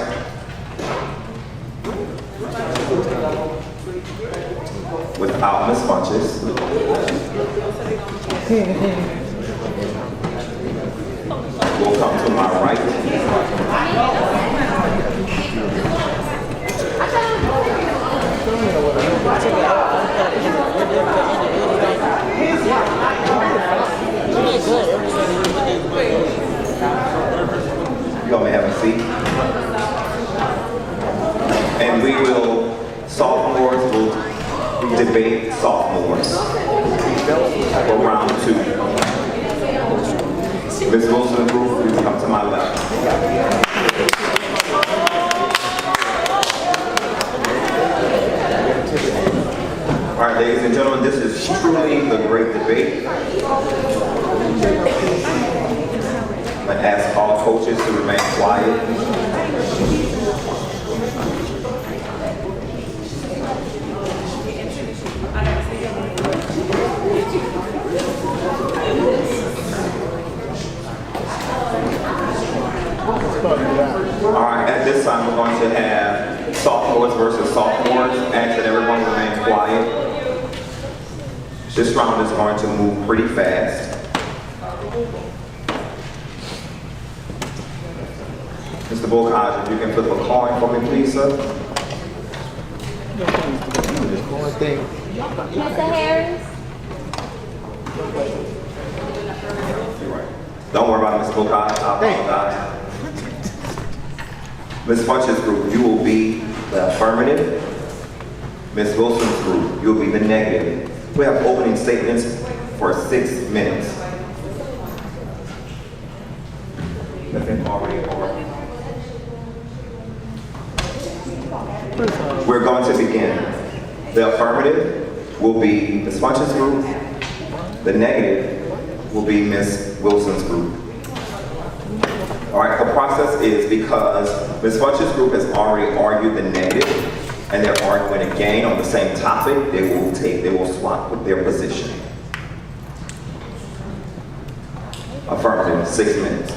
Without Ms. Funches. Will come to my right. You may have a seat. And we will, sophomores will debate sophomores for round two. Ms. Wilson group, please come to my left. All right, ladies and gentlemen, this is truly the great debate. I ask all coaches to remain quiet. All right, at this time, we're going to have sophomores versus sophomores. Ask that everyone remain quiet. This round is going to move pretty fast. Mr. Bokaj, if you can flip a coin for me, please, sir. Mr. Harris? Don't worry about it, Mr. Bokaj. I apologize. Ms. Funch's group, you will be the affirmative. Ms. Wilson's group, you will be the negative. We have opening statements for 6 minutes. We're going to begin. The affirmative will be Ms. Funch's group. The negative will be Ms. Wilson's group. All right, the process is because Ms. Funch's group has already argued the negative, and they're arguing again on the same topic, they will swap with their position. Affirmative, 6 minutes.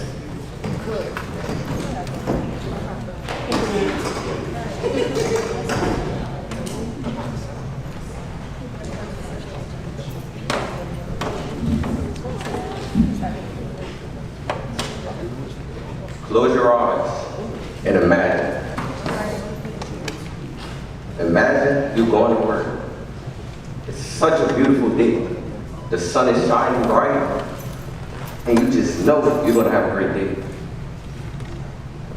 Close your eyes and imagine. Imagine you going to work. It's such a beautiful day. The sun is shining bright, and you just know you're going to have a great day.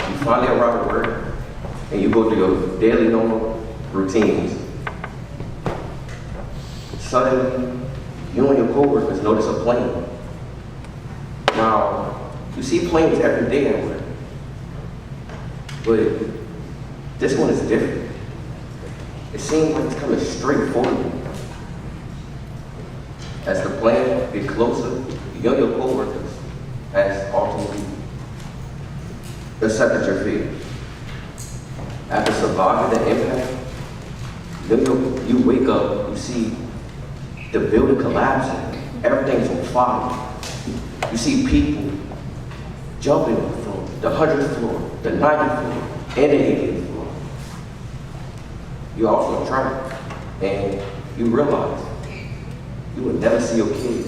You finally arrive at work, and you go through your daily normal routines. Suddenly, you and your coworkers notice a plane. Now, you see planes every day at work, but this one is different. It seems like it's coming straight for you. As the plane gets closer, you and your coworkers has ultimately accepted your fate. After surviving the impact, then you wake up, you see the building collapsing, everything's on fire. You see people jumping from the 100th floor, the 90th floor, and the 80th floor. You're also trapped, and you realize you will never see your kids.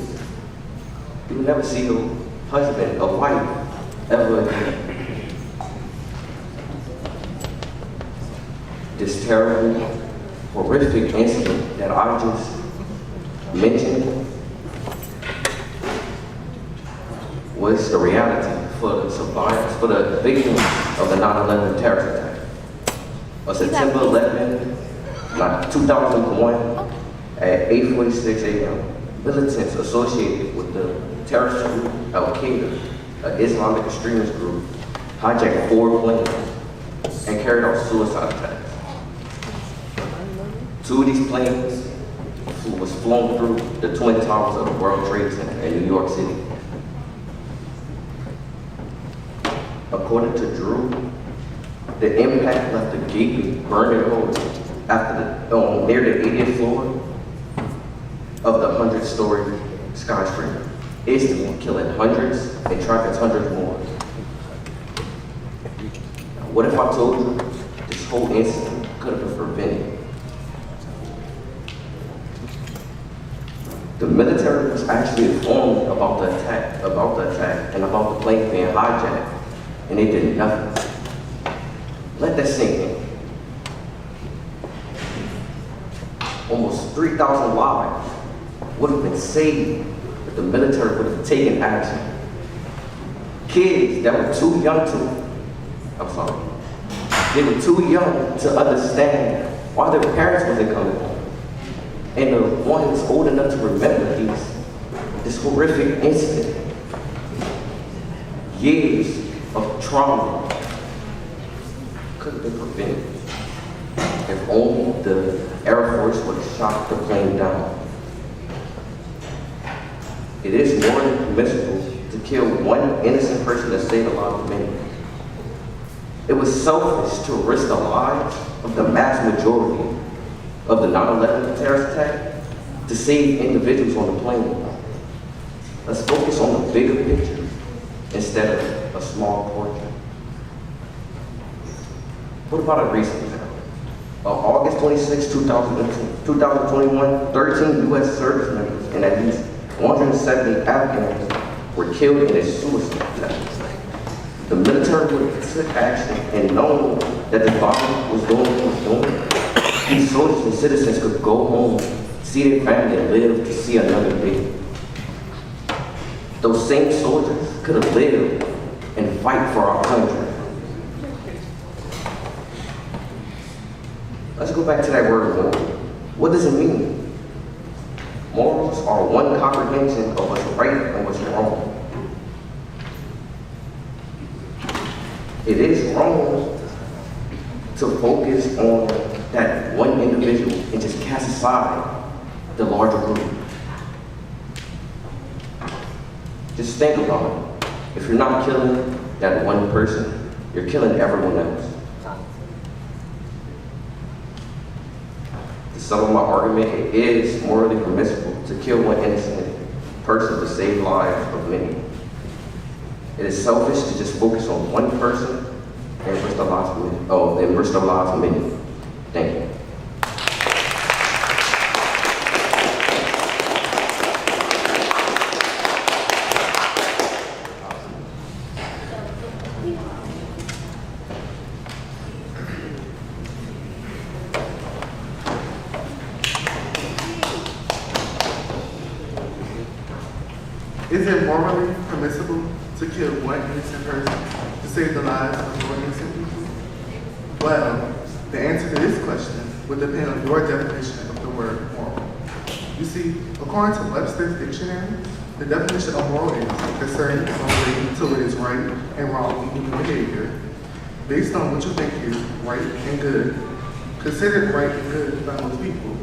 You will never see your husband or wife ever again. This terrible, horrific incident that I just mentioned was the reality for the survivors, for the victims of the 9/11 terrorist attack. On September 11, 2001, at 8:46 a.m., militants associated with the terrorist group Al-Qaeda, an Islamic extremist group, hijacked 4 planes and carried out suicide attacks. 2 of these planes was flown through the Twin Towers of the World Trade Center in New York City. According to Drew, the impact left a gaping, burning hole near the 80th floor of the 100-story skyscraper, instantly killing hundreds and trapping hundreds more. Now, what if I told you this whole incident could have been prevented? The military was actually informed about the attack, and about the plane being hijacked, and they did nothing. Let that sink in. Almost 3,000 lives would have been saved if the military would have taken action. Kids that were too young they were too young to understand why their parents wasn't coming home. And the ones old enough to remember this horrific incident. Years of trauma could have been prevented if only the Air Force would have shot the plane down. It is more than permissible to kill one innocent person to save the lives of many. It was selfish to risk the lives of the mass majority of the 9/11 terrorist attack to save individuals on the plane. Let's focus on the bigger picture instead of a small portion. What about a recent example? On August 26, 2021, 13 U.S. service members and at least 170 Afghans were killed in a suicide attack. The military would have took action and known that the bomb was doing what it was doing. These soldiers and citizens could go home, see their family, and live to see another day. Those same soldiers could have lived and fight for our country. Let's go back to that word moral. What does it mean? Morals are one comprehension of what's right and what's wrong. It is wrong to focus on that one individual and just cast aside the larger group. Just think about it. If you're not killing that one person, you're killing everyone else. sum up my argument, it is morally permissible to kill one innocent person to save lives of many. It is selfish to just focus on one person and risk the lives of many. Thank you. Is it morally permissible to kill one innocent person to save the lives of more innocent people? Well, the answer to this question would depend on your definition of the word moral. You see, according to Webster's dictionary, the definition of moral is concerned only to what is right and wrong in human behavior, based on what you think is right and good, considered right and good by most people,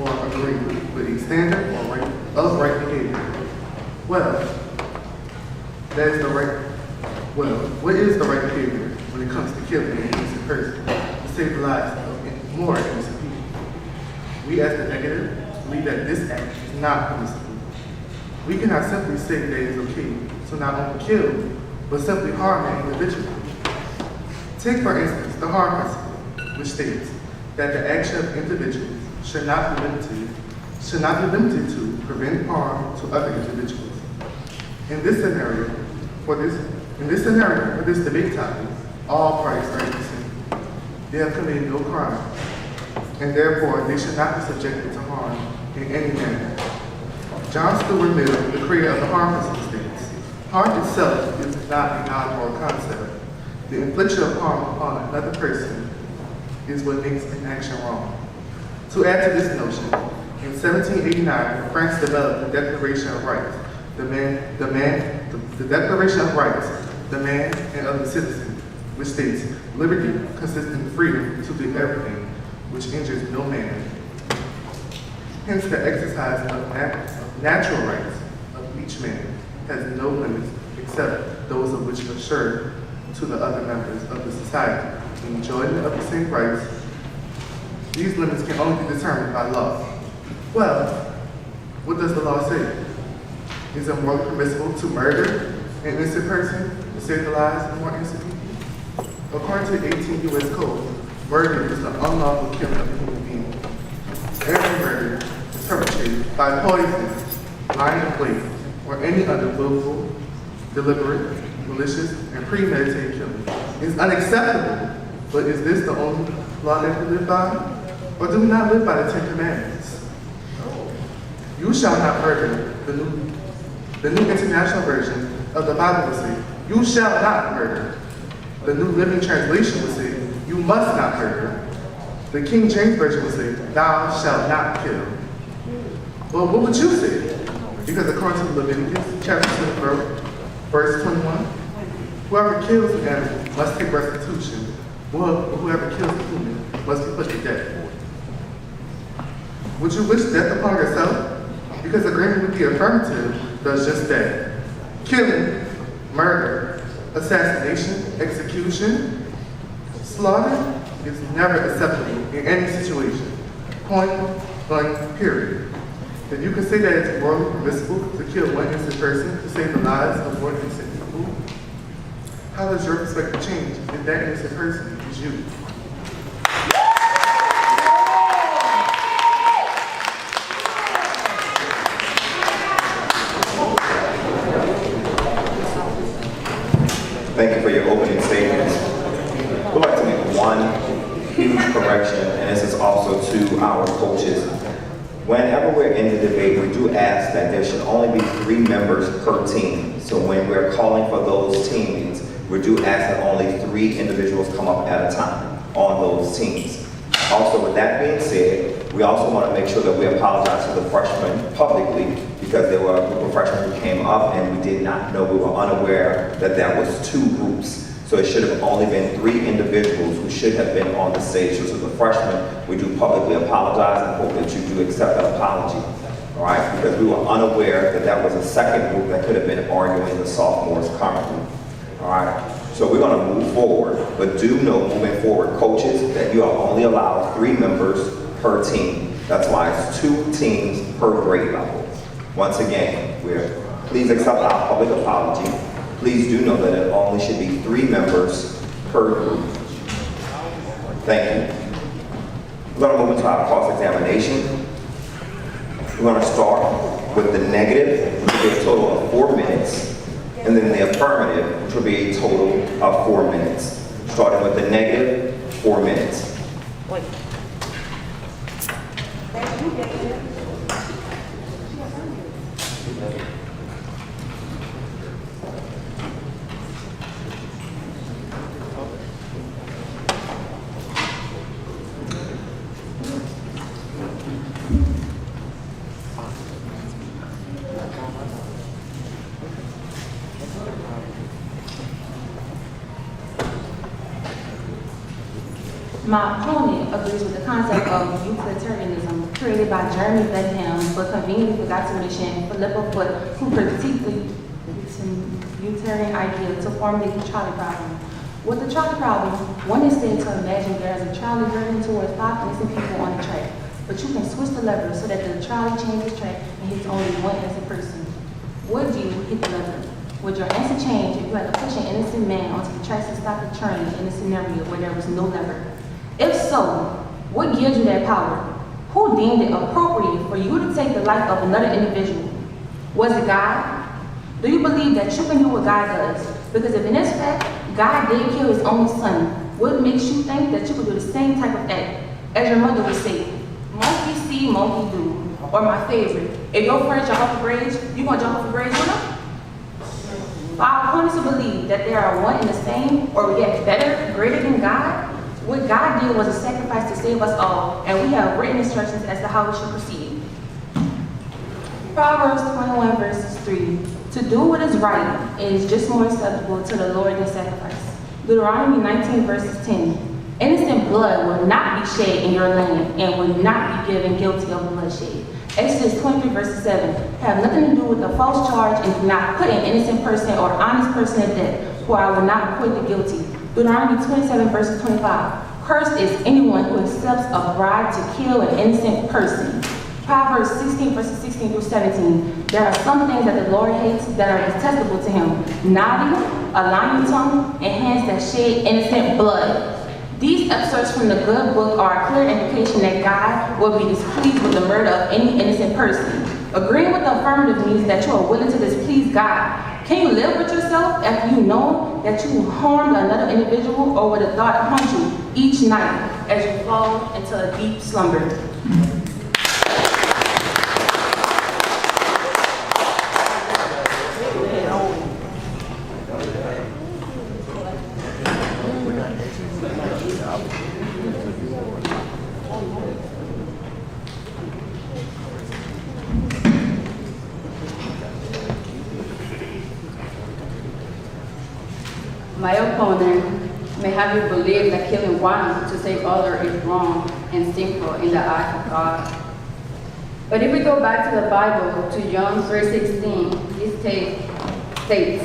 or agreed with a standard or of right behavior. Well, what is the right behavior when it comes to killing an innocent person to save the lives of more innocent people? We as the negative believe that this act is not permissible. We cannot simply say that it is okay to not only kill, but simply harm an individual. Take for instance the harm principle, which states that the action of individuals should not be limited to prevent harm to other individuals. In this scenario, for this debate topic, all parties are innocent. They have committed no crime, and therefore they should not be subjected to harm in any manner. John Stuart Mill, the creator of the harm principle, states, harm itself is not a non-moral concept. The infliction of harm upon another person is what makes an action wrong. To add to this notion, in 1789, France developed the Declaration of Rights. The Declaration of Rights, the man and of the citizen, which states, liberty consists in freedom to do everything which injures no man. Hence, the exercise of natural rights of each man has no limits except those of which assure to the other members of the society the enjoyment of the same rights. These limits can only be determined by law. Well, what does the law say? Is it morally permissible to murder an innocent person to save the lives of more innocent people? According to the 18 U.S. Code, murder is the unlawful killing of a human being. Every murder is perpetrated by poison, lying in wait, or any other willful, deliberate, malicious, and premeditated killing. It's unacceptable, but is this the only law that we live by? Or do we not live by the Ten Commandments? You shall not murder. The New International Version of the Bible will say, you shall not murder. The New Living Translation will say, you must not murder. The King James Version will say, thou shalt not kill. Well, what would you say? Because according to Leviticus chapter 24, verse 21, whoever kills an animal must take restitution. Whoever kills a human must be put to death. Would you wish death upon yourself? Because agreement with the affirmative does just that. Killing, murder, assassination, execution, slaughter is never acceptable in any situation. Point blank, period. If you can say that it's morally permissible to kill one innocent person to save the lives of more innocent people, how does your perspective change if that innocent person is you? Thank you for your opening statements. We'd like to make one huge correction, and this is also to our coaches. Whenever we're in the debate, we do ask that there should only be 3 members per team. So when we're calling for those teams, we do ask that only 3 individuals come up at a time on those teams. Also, with that being said, we also want to make sure that we apologize to the freshmen publicly, because there were a group of freshmen who came up and we did not know, we were unaware that that was 2 groups. So it should have only been 3 individuals who should have been on the stage. So to the freshmen, we do publicly apologize and hope that you do accept that apology. All right, because we were unaware that that was a second group that could have been arguing the sophomores currently. All right, so we're going to move forward, but do know moving forward, coaches, that you are only allowed 3 members per team. That's why it's 2 teams per grade level. Once again, please accept our public apology. Please do know that it only should be 3 members per group. Thank you. We're going to move into our cross-examination. We're going to start with the negative, which will be a total of 4 minutes, and then the affirmative, which will be a total of 4 minutes. Starting with the negative, 4 minutes. My opponent agrees with the concept of utilitarianism created by Jeremy Bentham, but conveniently forgot to mention Philippa Foot, who critiqued the utilitarian idea to formulate the trolley problem. With the trolley problem, one is said to imagine there is a trolley running towards 5 innocent people on the track, but you can switch the lever so that the trolley changes track and hits only 1 innocent person. Would you hit the lever? Would your answer change if you had to push an innocent man onto the tracks to stop the train in a scenario where there was no lever? If so, what gives you that power? Who deemed it appropriate for you to take the life of another individual? Was it God? Do you believe that you can do what God does? Because if in this fact, God did kill his only son, what makes you think that you could do the same type of act? As your mother would say, monkey see, monkey do. Or my favorite, if your friends jump off a bridge, you gonna jump off a bridge with them? For our opponents to believe that they are one and the same, or yet better, greater than God, what God did was a sacrifice to save us all, and we have written instructions as to how we should proceed. Proverbs 21 verses 3. To do what is right is just more acceptable to the Lord than sacrifice. Deuteronomy 19 verses 10. Innocent blood will not be shed in your land and will not be given guilty of bloodshed. Exodus 23 verses 7. Have nothing to do with a false charge and do not put an innocent person or honest person to death, for I will not acquit the guilty. Deuteronomy 27 verses 25. Cursed is anyone who accepts a bribe to kill an innocent person. Proverbs 16 verses 16 through 17. There are some things that the Lord hates that are detestable to him. Naughty, a lying tongue, and hands that shed innocent blood. These excerpts from the good book are a clear indication that God will be displeased with the murder of any innocent person. Agreeing with the affirmative means that you are willing to displease God. Can you live with yourself after you know that you harmed another individual or with a thought haunt you each night as you fall into a deep slumber? My opponent may have you believe that killing one to save others is wrong and sinful in the eyes of God. But if we go back to the Bible, to John 3:16, it states,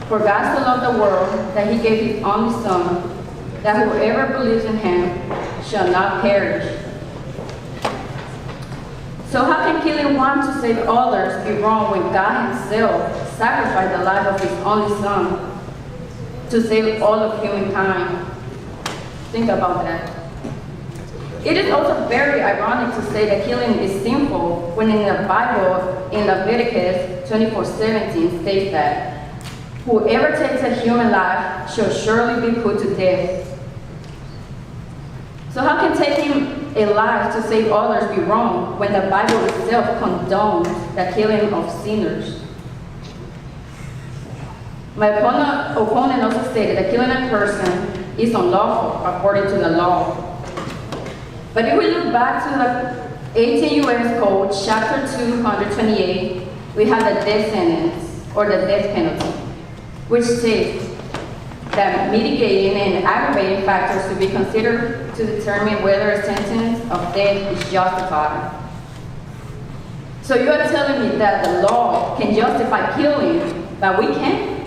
For God so loved the world that he gave his only Son, that whoever believes in him shall not perish. So how can killing one to save others be wrong when God himself sacrificed the life of his only Son to save all of humankind? Think about that. It is also very ironic to say that killing is sinful when in the Bible, in Leviticus 24:17 states that whoever takes a human life shall surely be put to death. So how can taking a life to save others be wrong when the Bible itself condones the killing of sinners? My opponent also stated that killing a person is unlawful according to the law. But if we look back to the 18 U.S. Code, Chapter 228, we have the death sentence, or the death penalty, which states that mitigating and aggravating factors to be considered to determine whether a sentence of death is justified. So you are telling me that the law can justify killing, but we can't?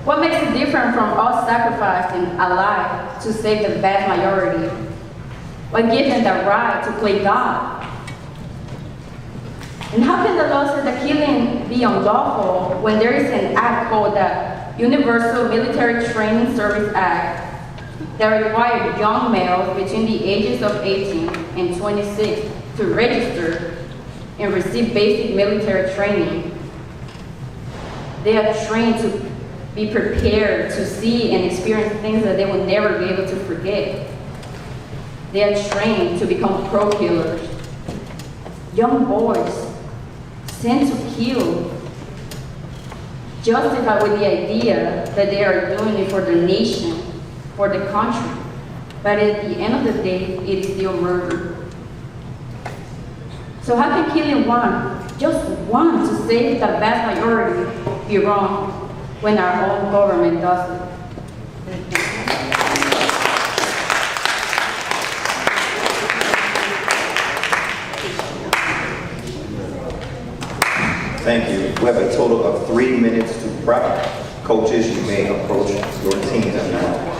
What makes it different from us sacrificing a life to save the vast majority? What gives them the right to play God? And how can the law say that killing be unlawful when there is an act called the Universal Military Training Service Act that required young males between the ages of 18 and 26 to register and receive basic military training? They are trained to be prepared to see and experience things that they will never be able to forget. They are trained to become pro killers. Young boys sent to kill, justified with the idea that they are doing it for the nation, for the country. But at the end of the day, it is still murder. So how can killing one, just one, to save the vast majority be wrong when our own government does it? Thank you. We have a total of 3 minutes to prep. Coaches, you may approach your teams now.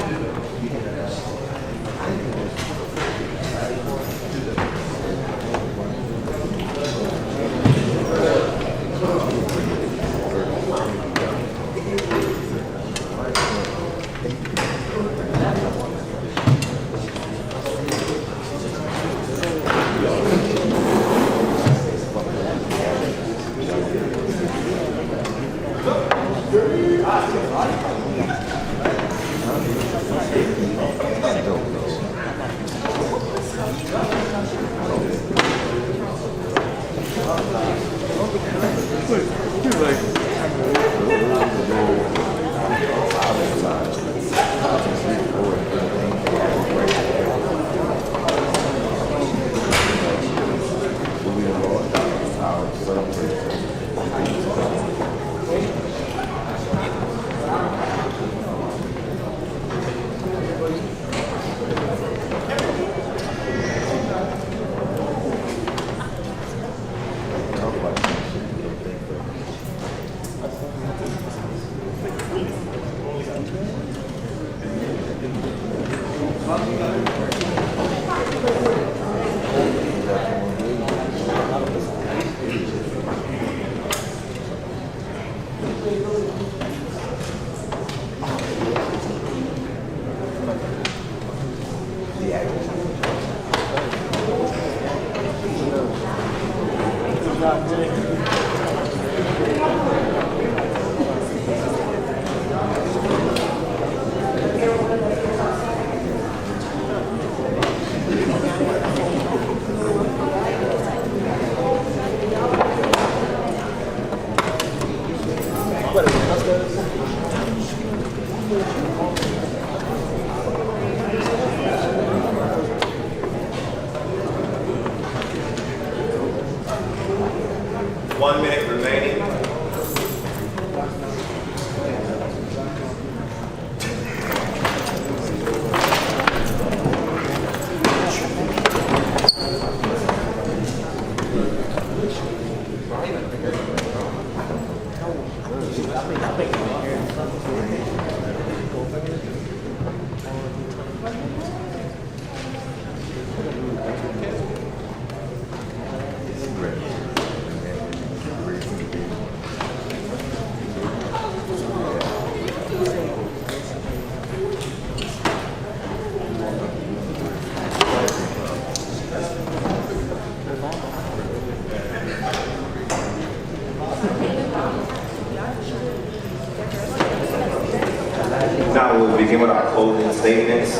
Now we'll begin with our closing statements.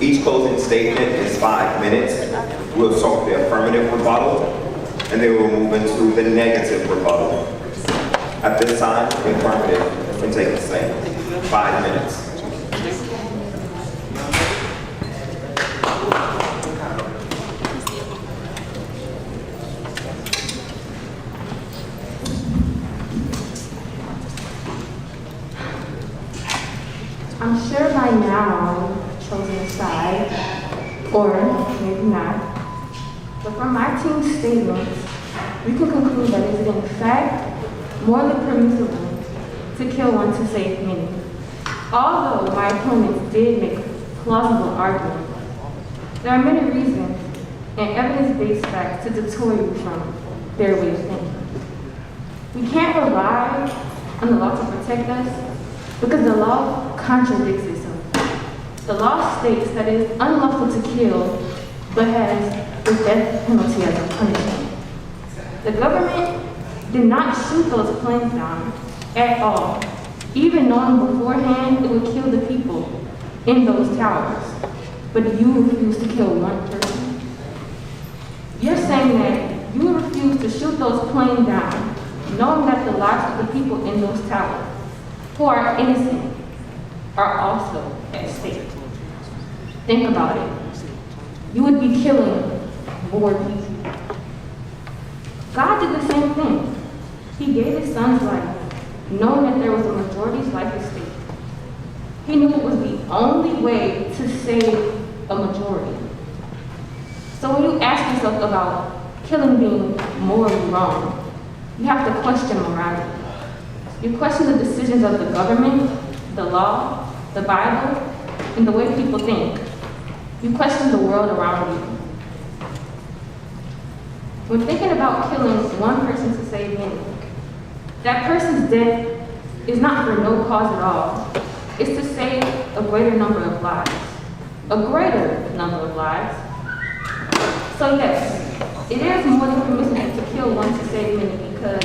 Each closing statement is 5 minutes. We'll start with the affirmative rebuttal, and then we'll move into the negative rebuttal. At this time, the affirmative can take a stand. 5 minutes. I'm sure by now you've chosen a side, or maybe not. But from my team's statements, we can conclude that it is in fact morally permissible to kill one to save many. Although my opponents did make plausible arguments, There are many reasons and evidence-based facts to deter you from their way of thinking. We can't rely on the law to protect us because the law contradicts itself. The law states that it is unlawful to kill, but has the death penalty as a punishment. The government did not shoot those planes down at all, even knowing beforehand it would kill the people in those towers. But you refuse to kill one person. You're saying that you refuse to shoot those planes down, knowing that the lives of the people in those towers, who are innocent, are also at stake. Think about it. You would be killing more people. God did the same thing. He gave his son's life, knowing that there was a majority's life at stake. He knew it was the only way to save a majority. So when you ask yourself about killing being morally wrong, you have to question morality. You question the decisions of the government, the law, the Bible, and the way people think. You question the world around you. When thinking about killing one person to save many, that person's death is not for no cause at all. It's to save a greater number of lives. A greater number of lives. So yes, it is more than permissible to kill one to save many because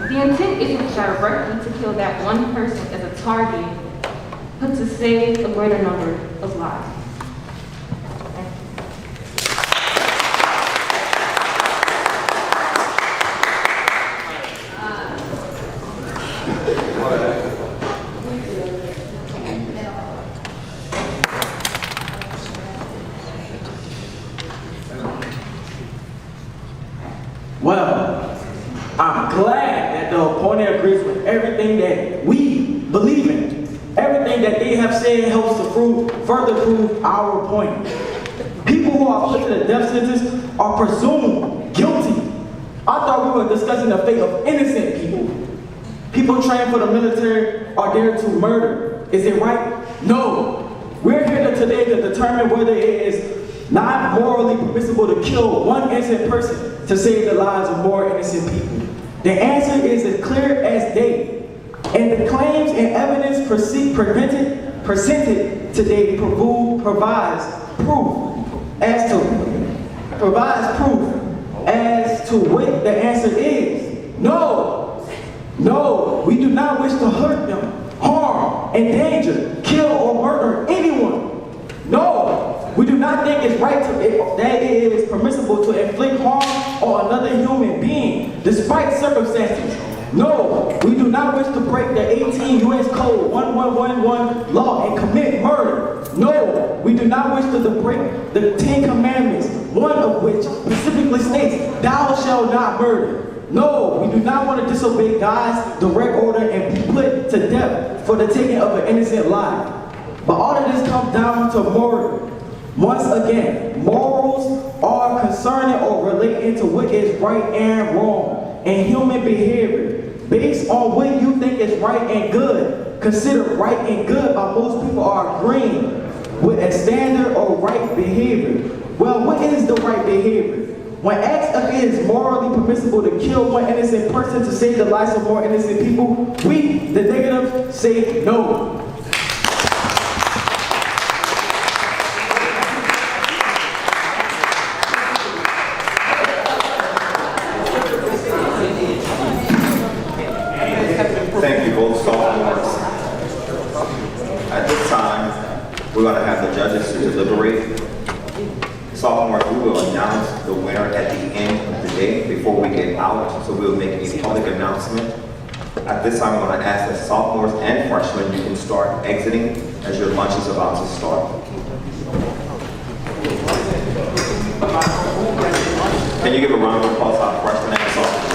the intent isn't directly to kill that one person as a target, but to save a greater number of lives. Well, I'm glad that the opponent agrees with everything that we believe in. Everything that they have said helps to further prove our point. People who are put to the death sentence are presumed guilty. I thought we were discussing the fate of innocent people. People trained for the military are there to murder. Is it right? No. We're here today to determine whether it is not morally permissible to kill one innocent person to save the lives of more innocent people. The answer is as clear as day. And the claims and evidence presented today provides proof as to what the answer is. No, we do not wish to hurt them, harm, endanger, kill, or murder anyone. No, we do not think it's right that it is permissible to inflict harm on another human being, despite circumstances. No, we do not wish to break the 18 U.S. Code 1111 law and commit murder. No, we do not wish to break the 10 Commandments, one of which specifically states, thou shalt not murder. No, we do not want to disobey God's direct order and be put to death for the taking of an innocent life. But all of this comes down to moral. Once again, morals are concerning or relating to what is right and wrong and human behavior. Based on what you think is right and good, considered right and good by most people are agreeing with a standard or right behavior. Well, what is the right behavior? When asked if it is morally permissible to kill one innocent person to save the lives of more innocent people, we, the negative, say no. Thank you, both sophomores. At this time, we're going to have the judges to deliberate. Sophomores, we will announce the winner at the end of the day before we get out, so we'll make a public announcement. At this time, I'm going to ask that sophomores and freshmen, you can start exiting as your lunch is about to start. Can you give a round of applause to our freshmen and sophomores?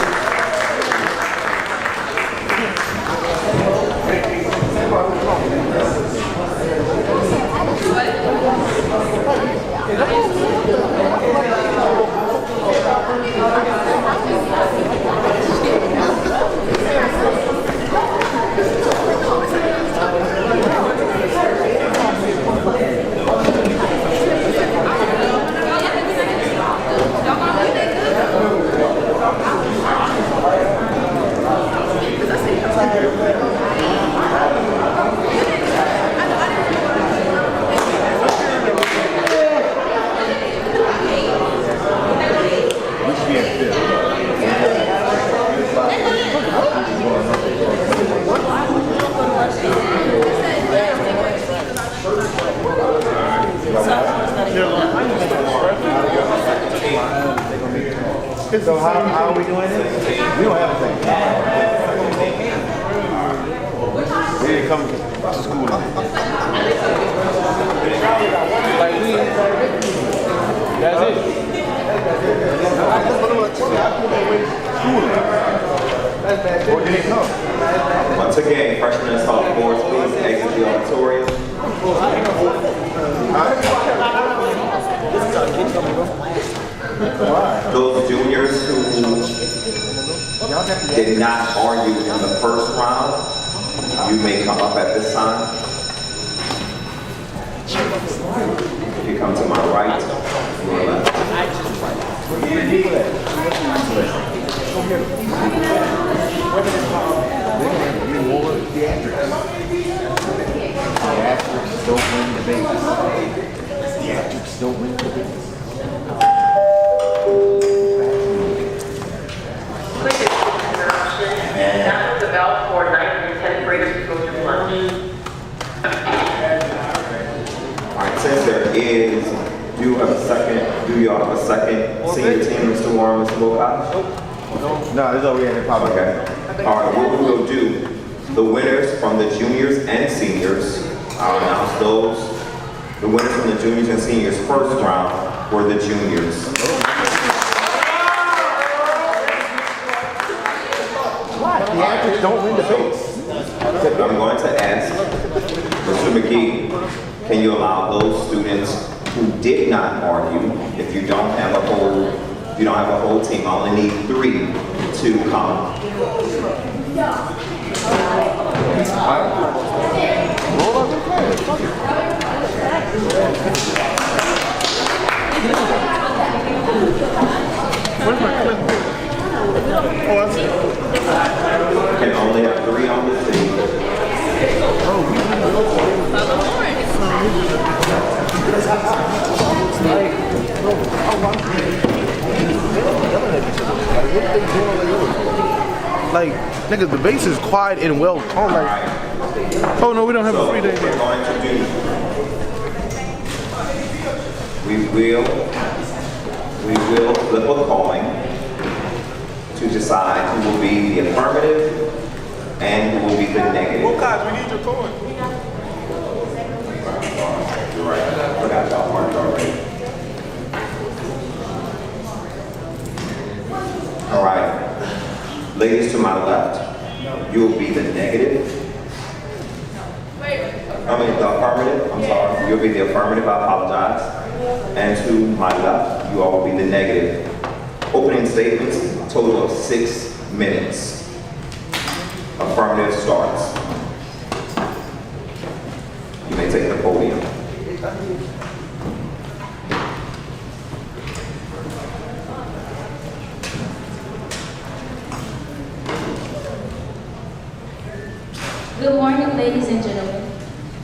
So how are we doing this? We don't have a thing. We didn't come to school today. That's it. Or did it come? Once again, freshmen and sophomores, please exit the auditorium. Those juniors who did not argue in the first round, you may come up at this time. If you come to my right, your left. Theatrics don't win debates. Theatrics don't win debates. That was about for 9th and 10th graders to go to lunch. All right, since there is, do you have a second? Do you have a second senior team, Mr. Warren, Mr. Wilcox? No, this is over here in the public. Okay. All right, what we will do, the winners from the juniors and seniors, I'll announce those. The winners from the juniors and seniors first round were the juniors. Theatrics don't win debates. I'm going to ask Mr. McGee, can you allow those students who did not argue, if you don't have a whole team, I only need 3 to come. Where's my clip? Oh, I see. You can only have 3 on the team. Like, nigga, the bass is quiet and well toned. Like, oh no, we don't have a free day We're here. going to do. We will flip a coin to decide who will be the affirmative and who will be the negative. Well, guys, we need your coin. You're right. I forgot y'all marked already. All right. Ladies to my left, you will be the negative. The affirmative. I'm sorry. You'll be the affirmative. I apologize. And to my left, you all will be the negative. Opening statements, a total of 6 minutes. Affirmative starts. You may take the podium. Good morning, ladies and gentlemen.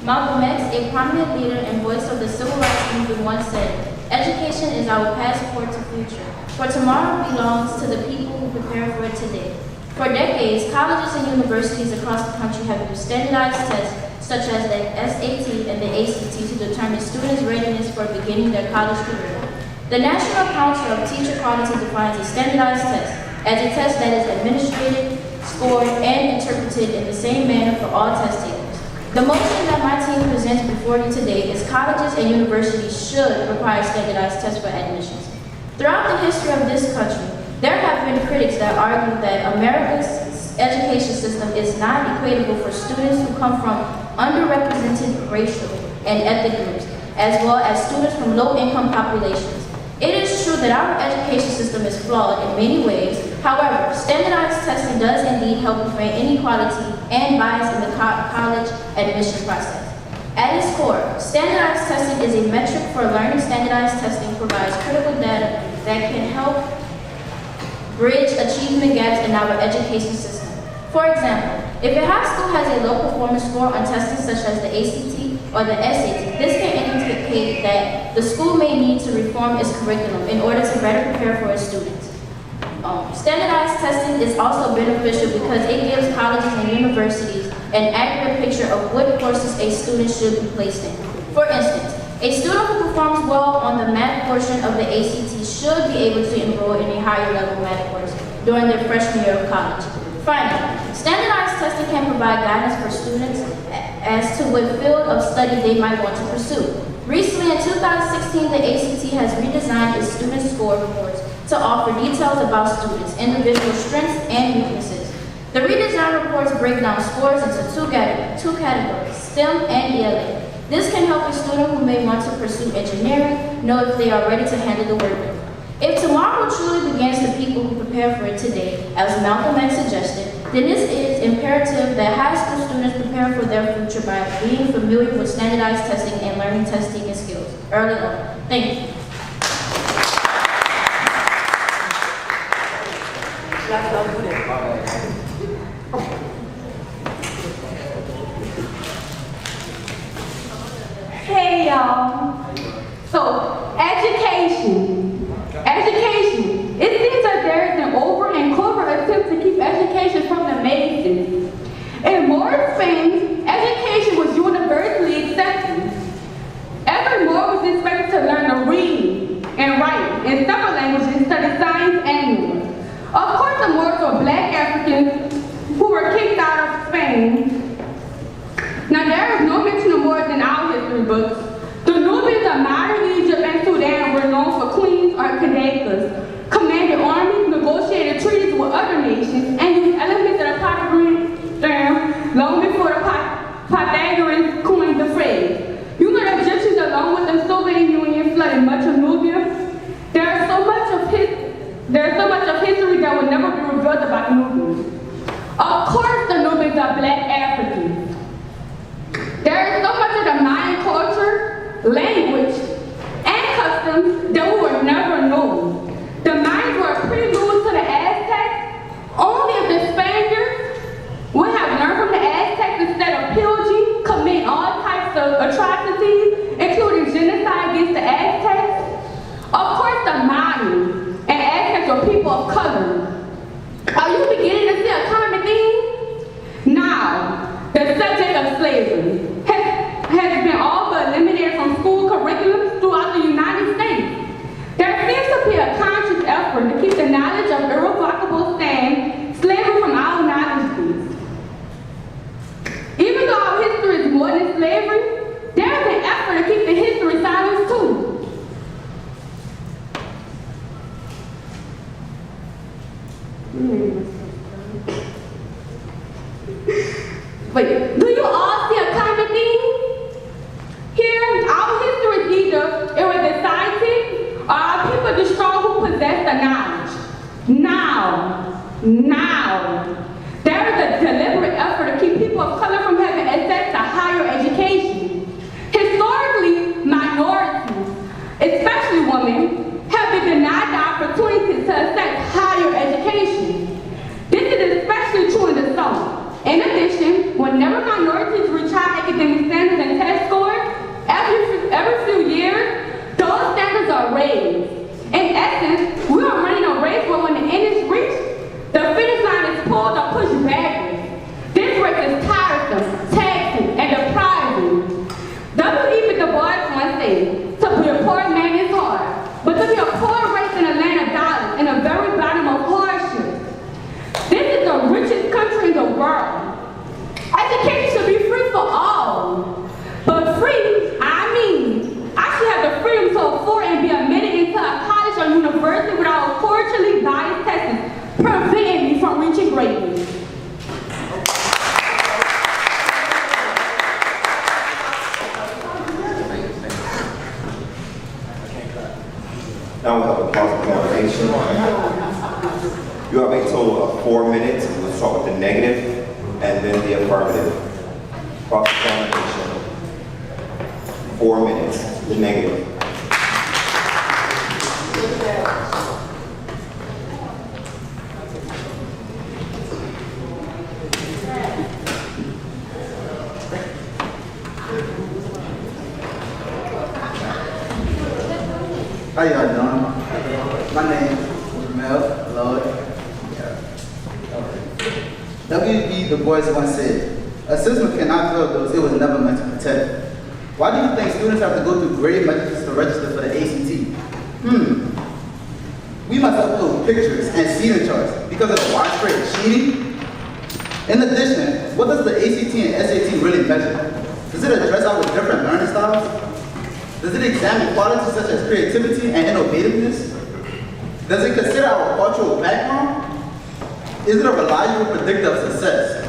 Malcolm X, a prominent leader and voice of the civil rights movement, once said, "Education is our passport to future, for tomorrow belongs to the people who prepare for it today." For decades, colleges and universities across the country have used standardized tests such as the SAT and the ACT to determine students' readiness for beginning their college career. The National Council of Teacher Quality defines a standardized test as a test that is administered, scored, and interpreted in the same manner for all test takers. The motion that my team presents before you today is colleges and universities should require standardized tests for admissions. Throughout the history of this country, there have been critics that argue that America's education system is not equitable for students who come from underrepresented racial and ethnic groups, as well as students from low-income populations. It is true that our education system is flawed in many ways. However, standardized testing does indeed help prevent inequality and bias in the college admission process. At its core, standardized testing is a metric for learning. Standardized testing provides critical data that can help bridge achievement gaps in our education system. For example, if a high school has a low performance score on testing such as the ACT or the SAT, this can indicate that the school may need to reform its curriculum in order to better prepare for its students. Standardized testing is also beneficial because it gives colleges and universities an accurate picture of what courses a student should be placed in. For instance, a student who performs well on the math portion of the ACT should be able to enroll in a higher level math course during their freshman year of college. Finally, standardized testing can provide guidance for students as to what field of study they might want to pursue. Recently, in 2016, the ACT has redesigned its student score reports to offer details about students' individual strengths and weaknesses. The redesigned reports break down scores into two categories, STEM and ELA. This can help a student who may want to pursue engineering know if they are ready to handle the workload. If tomorrow truly begins the people who prepare for it today, as Malcolm X suggested, then it is imperative that high school students prepare for their future by being familiar with standardized testing and learning testing skills early on. Thank you. Hey y'all. So, education. It seems that there is an over and covert attempt to keep education from the masses. In Moore's fame, education was universally accepted. Every Moore was expected to learn to read and write in several languages, study science and more. Of course, the Moors were black Africans who were kicked out of Spain. Now, there is no mention of Moors in our history books. The Nubians of modern Egypt and Sudan were known for queens or khanakas, commanded armies, negotiated treaties with other nations, and used elements of the Pythagorean theorem long before the Pythagoreans coined the phrase. You know the Egyptians, along with the Soviet Union, flooded much of Nubia. There is so much of history that will never be revealed about the Nubians. Of course, the Nubians are black Africans. There is so much of the Mayan culture, language, and customs that we will never know. The Mayans were a prelude to the Aztecs. Only if the Spaniards would have learned from the Aztecs instead of pillaging, committing all types of atrocities, including genocide against the Aztecs. Of course, the Mayans and Aztecs were people of color. Are you beginning to see a common theme? Now, the subject of slavery has been all but eliminated from school curriculums throughout the United States. There seems to be a conscious effort to keep the knowledge of irrevocable stand slavery from our knowledge base. Even though our history is more than slavery, there is an effort to keep the history silent too. Wait, do you all see a common theme? Here, our history is either it was decided or our people the strong who possess the knowledge. Now, there is a deliberate effort to keep people of color from having access to higher education. Historically, minorities, especially women, have been denied the opportunity to access higher education. This is especially true in the South. In addition, whenever minorities reach high academic standards and test scores, every few years, those standards are raised. In essence, we are running a race where when the end is reached, the finish line is pulled or pushed backwards. This race is tiresome, taxing, and depriving. W.E.B. Du Bois once said, to be a poor man is hard, but to be a poor race in a land of dollars, in the very bottom of hardship. This is the richest country in the world. Education should be free for all. But free, I should have the freedom to afford and be admitted into a college or university without culturally biased tests preventing me from reaching greatness. Now we'll have a positive motivation. You have a total of 4 minutes. We'll start with the negative and then the affirmative. Cross-examination. 4 minutes. The negative. How y'all doing? My name is Mel Lloyd. G. Du Bois once said, "A system cannot fail those it was never meant to protect." Why do you think students have to go through grade methods to register for the ACT? We must upload pictures and seating charts because of the widespread cheating. In addition, what does the ACT and SAT really measure? Does it address our different learning styles? Does it examine qualities such as creativity and innovativeness? Does it consider our cultural background? Is it a reliable predictor of success?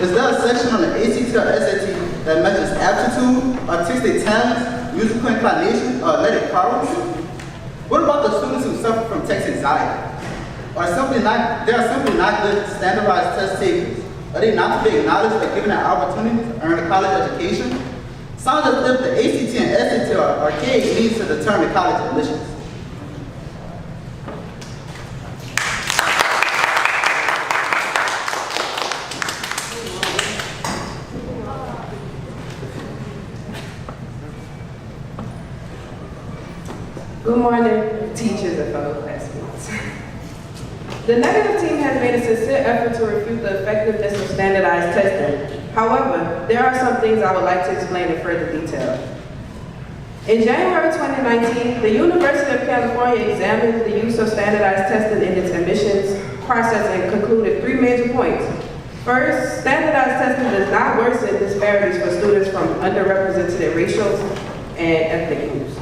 Is there a section on the ACT or SAT that measures aptitude, artistic talents, musical inclination, or athletic prowess? What about the students who suffer from text anxiety? They are simply not good standardized test takers. Are they not to be acknowledged or given an opportunity to earn a college education? Sounds as if the ACT and SAT are archaic means to determine college admissions. Good morning, teachers and fellow classmates. The negative team has made a sincere effort to refute the effectiveness of standardized testing. However, there are some things I would like to explain in further detail. In January 2019, the University of California examined the use of standardized testing in its admissions process and concluded 3 major points. First, standardized testing does not worsen disparities for students from underrepresented racial and ethnic groups.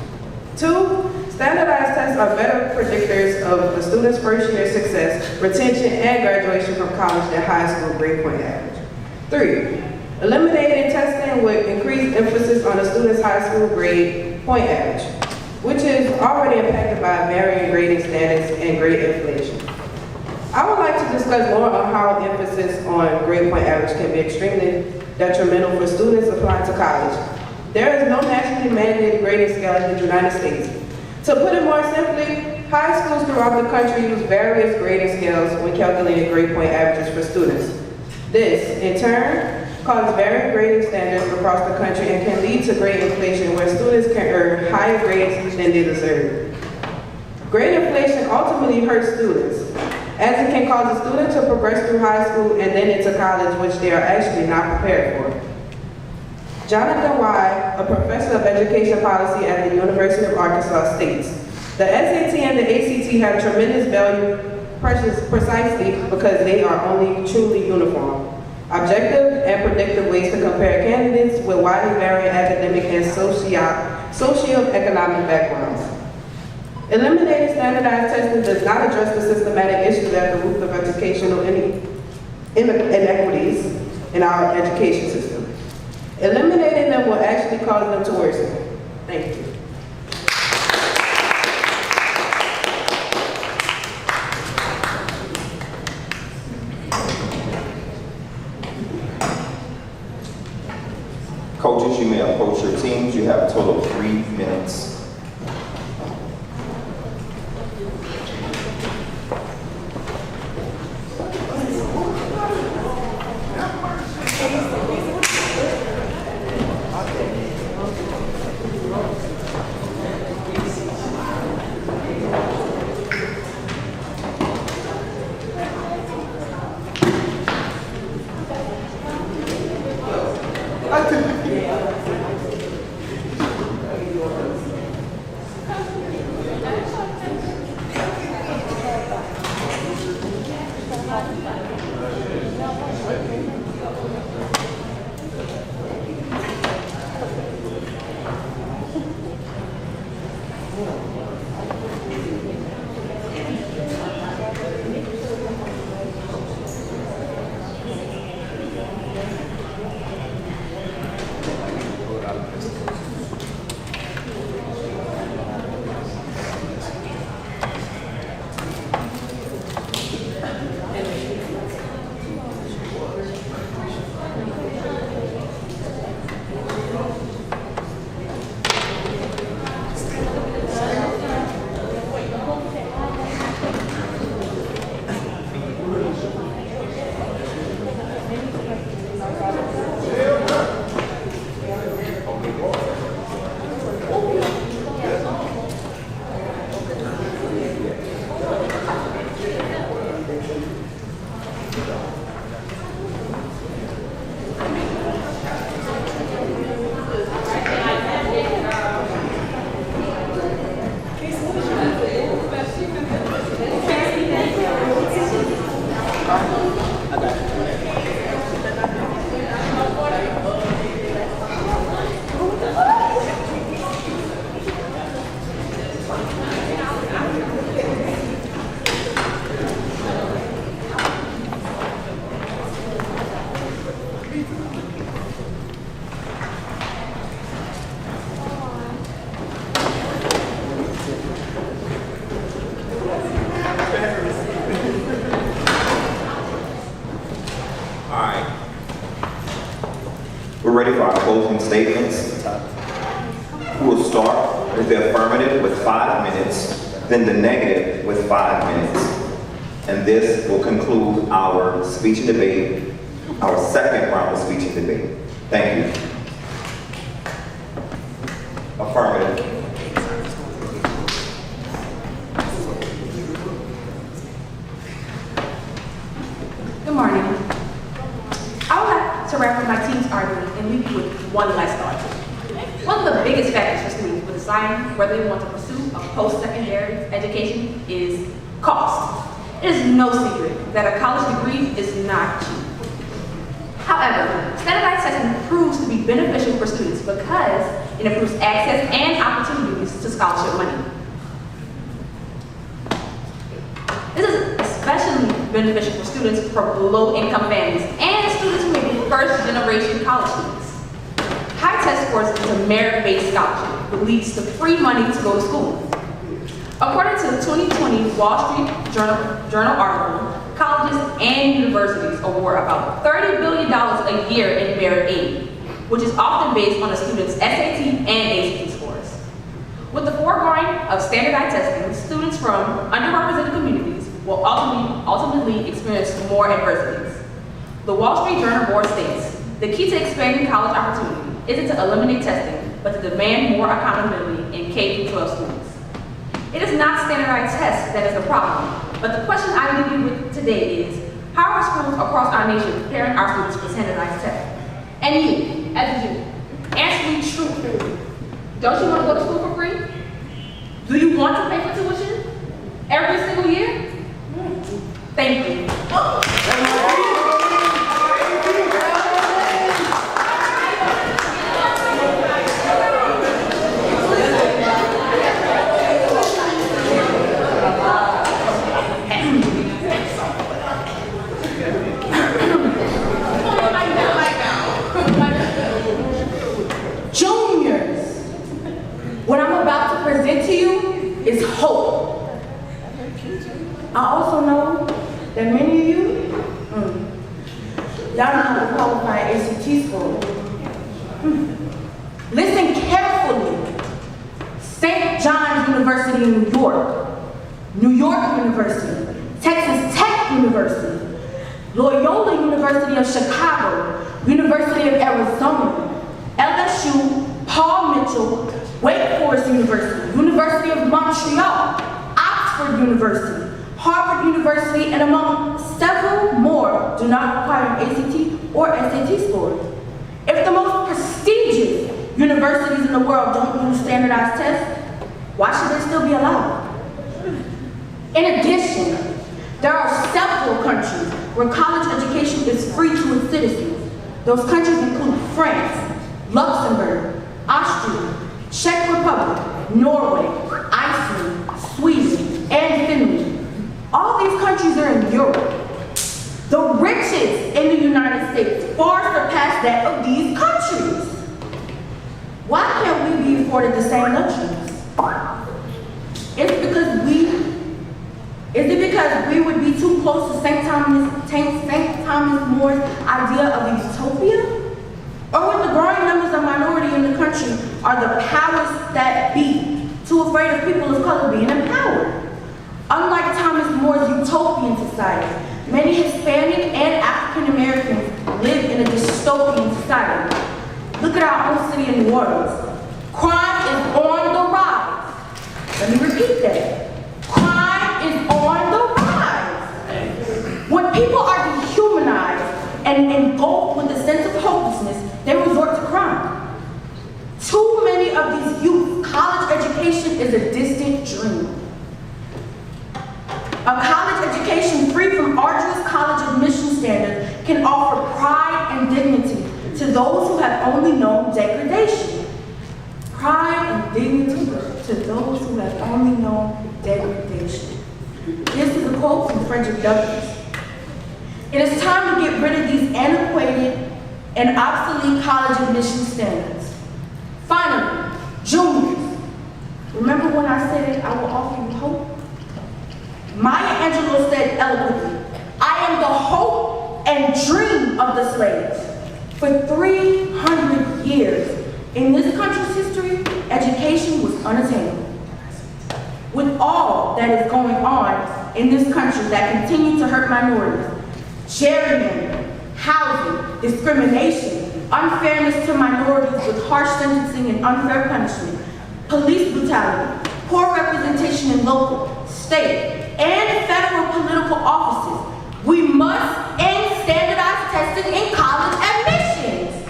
2, standardized tests are better predictors of the student's first year success, retention, and graduation from college than high school grade point average. 3, eliminating testing would increase emphasis on the student's high school grade point average, which is already impacted by varying grading standards and grade inflation. I would like to discuss more on how emphasis on grade point average can be extremely detrimental for students applying to college. There is no nationally mandated grading scale in the United States. To put it more simply, high schools throughout the country use various grading scales when calculating grade point averages for students. This, in turn, causes varying grading standards across the country and can lead to grade inflation where students can earn higher grades than they deserve. Grade inflation ultimately hurts students, as it can cause a student to progress through high school and then into college, which they are actually not prepared for. Jonathan Y., a professor of education policy at the University of Arkansas, states, "The SAT and the ACT have tremendous value precisely because they are only truly uniform, objective, and predictive ways to compare candidates with widely varying academic and socio-economic backgrounds. Eliminating standardized testing does not address the systematic issues at the root of educational inequities in our education system. Eliminating them will actually cause them to worsen." Thank you. Coaches, you may approach your teams. You have a total of 3 minutes. ready for our closing statements. We will start with the affirmative with 5 minutes, then the negative with 5 minutes. And this will conclude our speech and debate, our second round of speech and debate. Thank you. Affirmative. Good morning. I would like to wrap up my team's argument and leave you with one last thought. One of the biggest factors for students with deciding whether they want to pursue a post-secondary education is cost. It is no secret that a college degree is not cheap. However, standardized testing proves to be beneficial for students because it improves access and opportunities to scholarship money. This is especially beneficial for students from low-income families and students who may be first-generation college students. High test scores is a merit-based scholarship that leads to free money to go to school. According to the 2020 Wall Street Journal article, colleges and universities award about $30 billion a year in merit aid, which is often based on a student's SAT and ACT scores. With the foregoing of standardized testing, students from underrepresented communities will ultimately experience more adversities. The Wall Street Journal board states, the key to expanding college opportunity isn't to eliminate testing, but to demand more accountability in K-12 schools. It is not standardized tests that is the problem, but the question I leave you with today is, how are schools across our nation preparing our students for standardized tests? And you, as a student, answer me truthfully. Don't you want to go to school for free? Do you want to pay for tuition every single year? Thank you. Juniors, what I'm about to present to you is hope. I also know that many of you, y'all don't have a qualifying ACT score. Listen carefully. St. John's University in New York University, Texas Tech University, Loyola University of Chicago, University of Arizona, LSU, Paul Mitchell, Wake Forest University, University of Montreal, Oxford University, Harvard University, and among several more do not require an ACT or SAT score. If the most prestigious universities in the world don't use standardized tests, why should they still be allowed? In addition, there are several countries where college education is free to its citizens. Those countries include France, Luxembourg, Austria, Czech Republic, Norway, Iceland, Sweden, and Finland. All these countries are in Europe. The riches in the United States far surpass that of these countries. Why can't we be afforded the same luxuries? Is it because we would be too close to St. Thomas More's idea of utopia? Or when the growing numbers of minority in the country are the powers that be, too afraid of people of color being empowered? Unlike Thomas More's utopian society, many Hispanic and African Americans live in a dystopian society. Look at our own city in New Orleans. Crime is on the rise. Let me repeat that. Crime is on the rise. When people are dehumanized and engulfed with a sense of hopelessness, they resort to crime. Too many of these youth, college education is a distant dream. A college education free from arduous college admission standards can offer pride and dignity to those who have only known degradation. Pride and dignity to those who have only known degradation. This is a quote from Frederick Douglass. It is time to get rid of these antiquated and obsolete college admission standards. Finally, juniors, remember when I said I will offer you hope? Maya Angelou said eloquently, I am the hope and dream of the slaves. For 300 years, in this country's history, education was unattainable. With all that is going on in this country that continue to hurt minorities, gerrymandering, housing, discrimination, unfairness to minorities with harsh sentencing and unfair punishment, police brutality, poor representation in local, state, and federal political offices, we must end standardized testing in college admissions.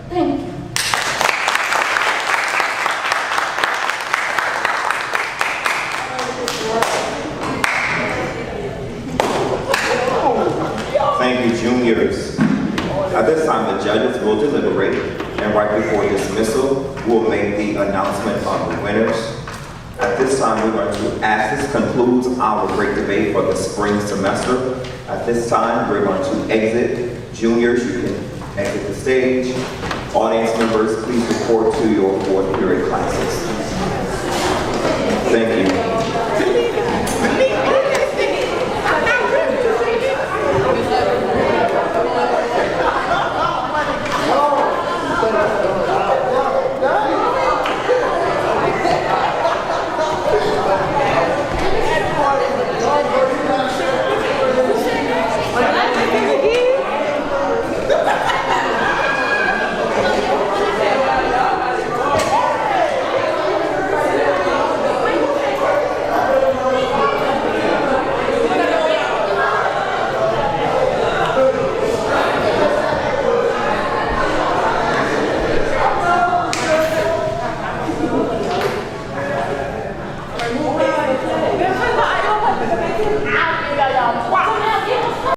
Thank you. Thank you, juniors. At this time, the judges will deliberate, and right before dismissal, we'll make the announcement of the winners. At this time, we're going to, as this concludes our great debate for the spring semester, at this time, we're going to exit. Juniors, you can exit the stage. Audience members, please report to your fourth period classes. Thank you.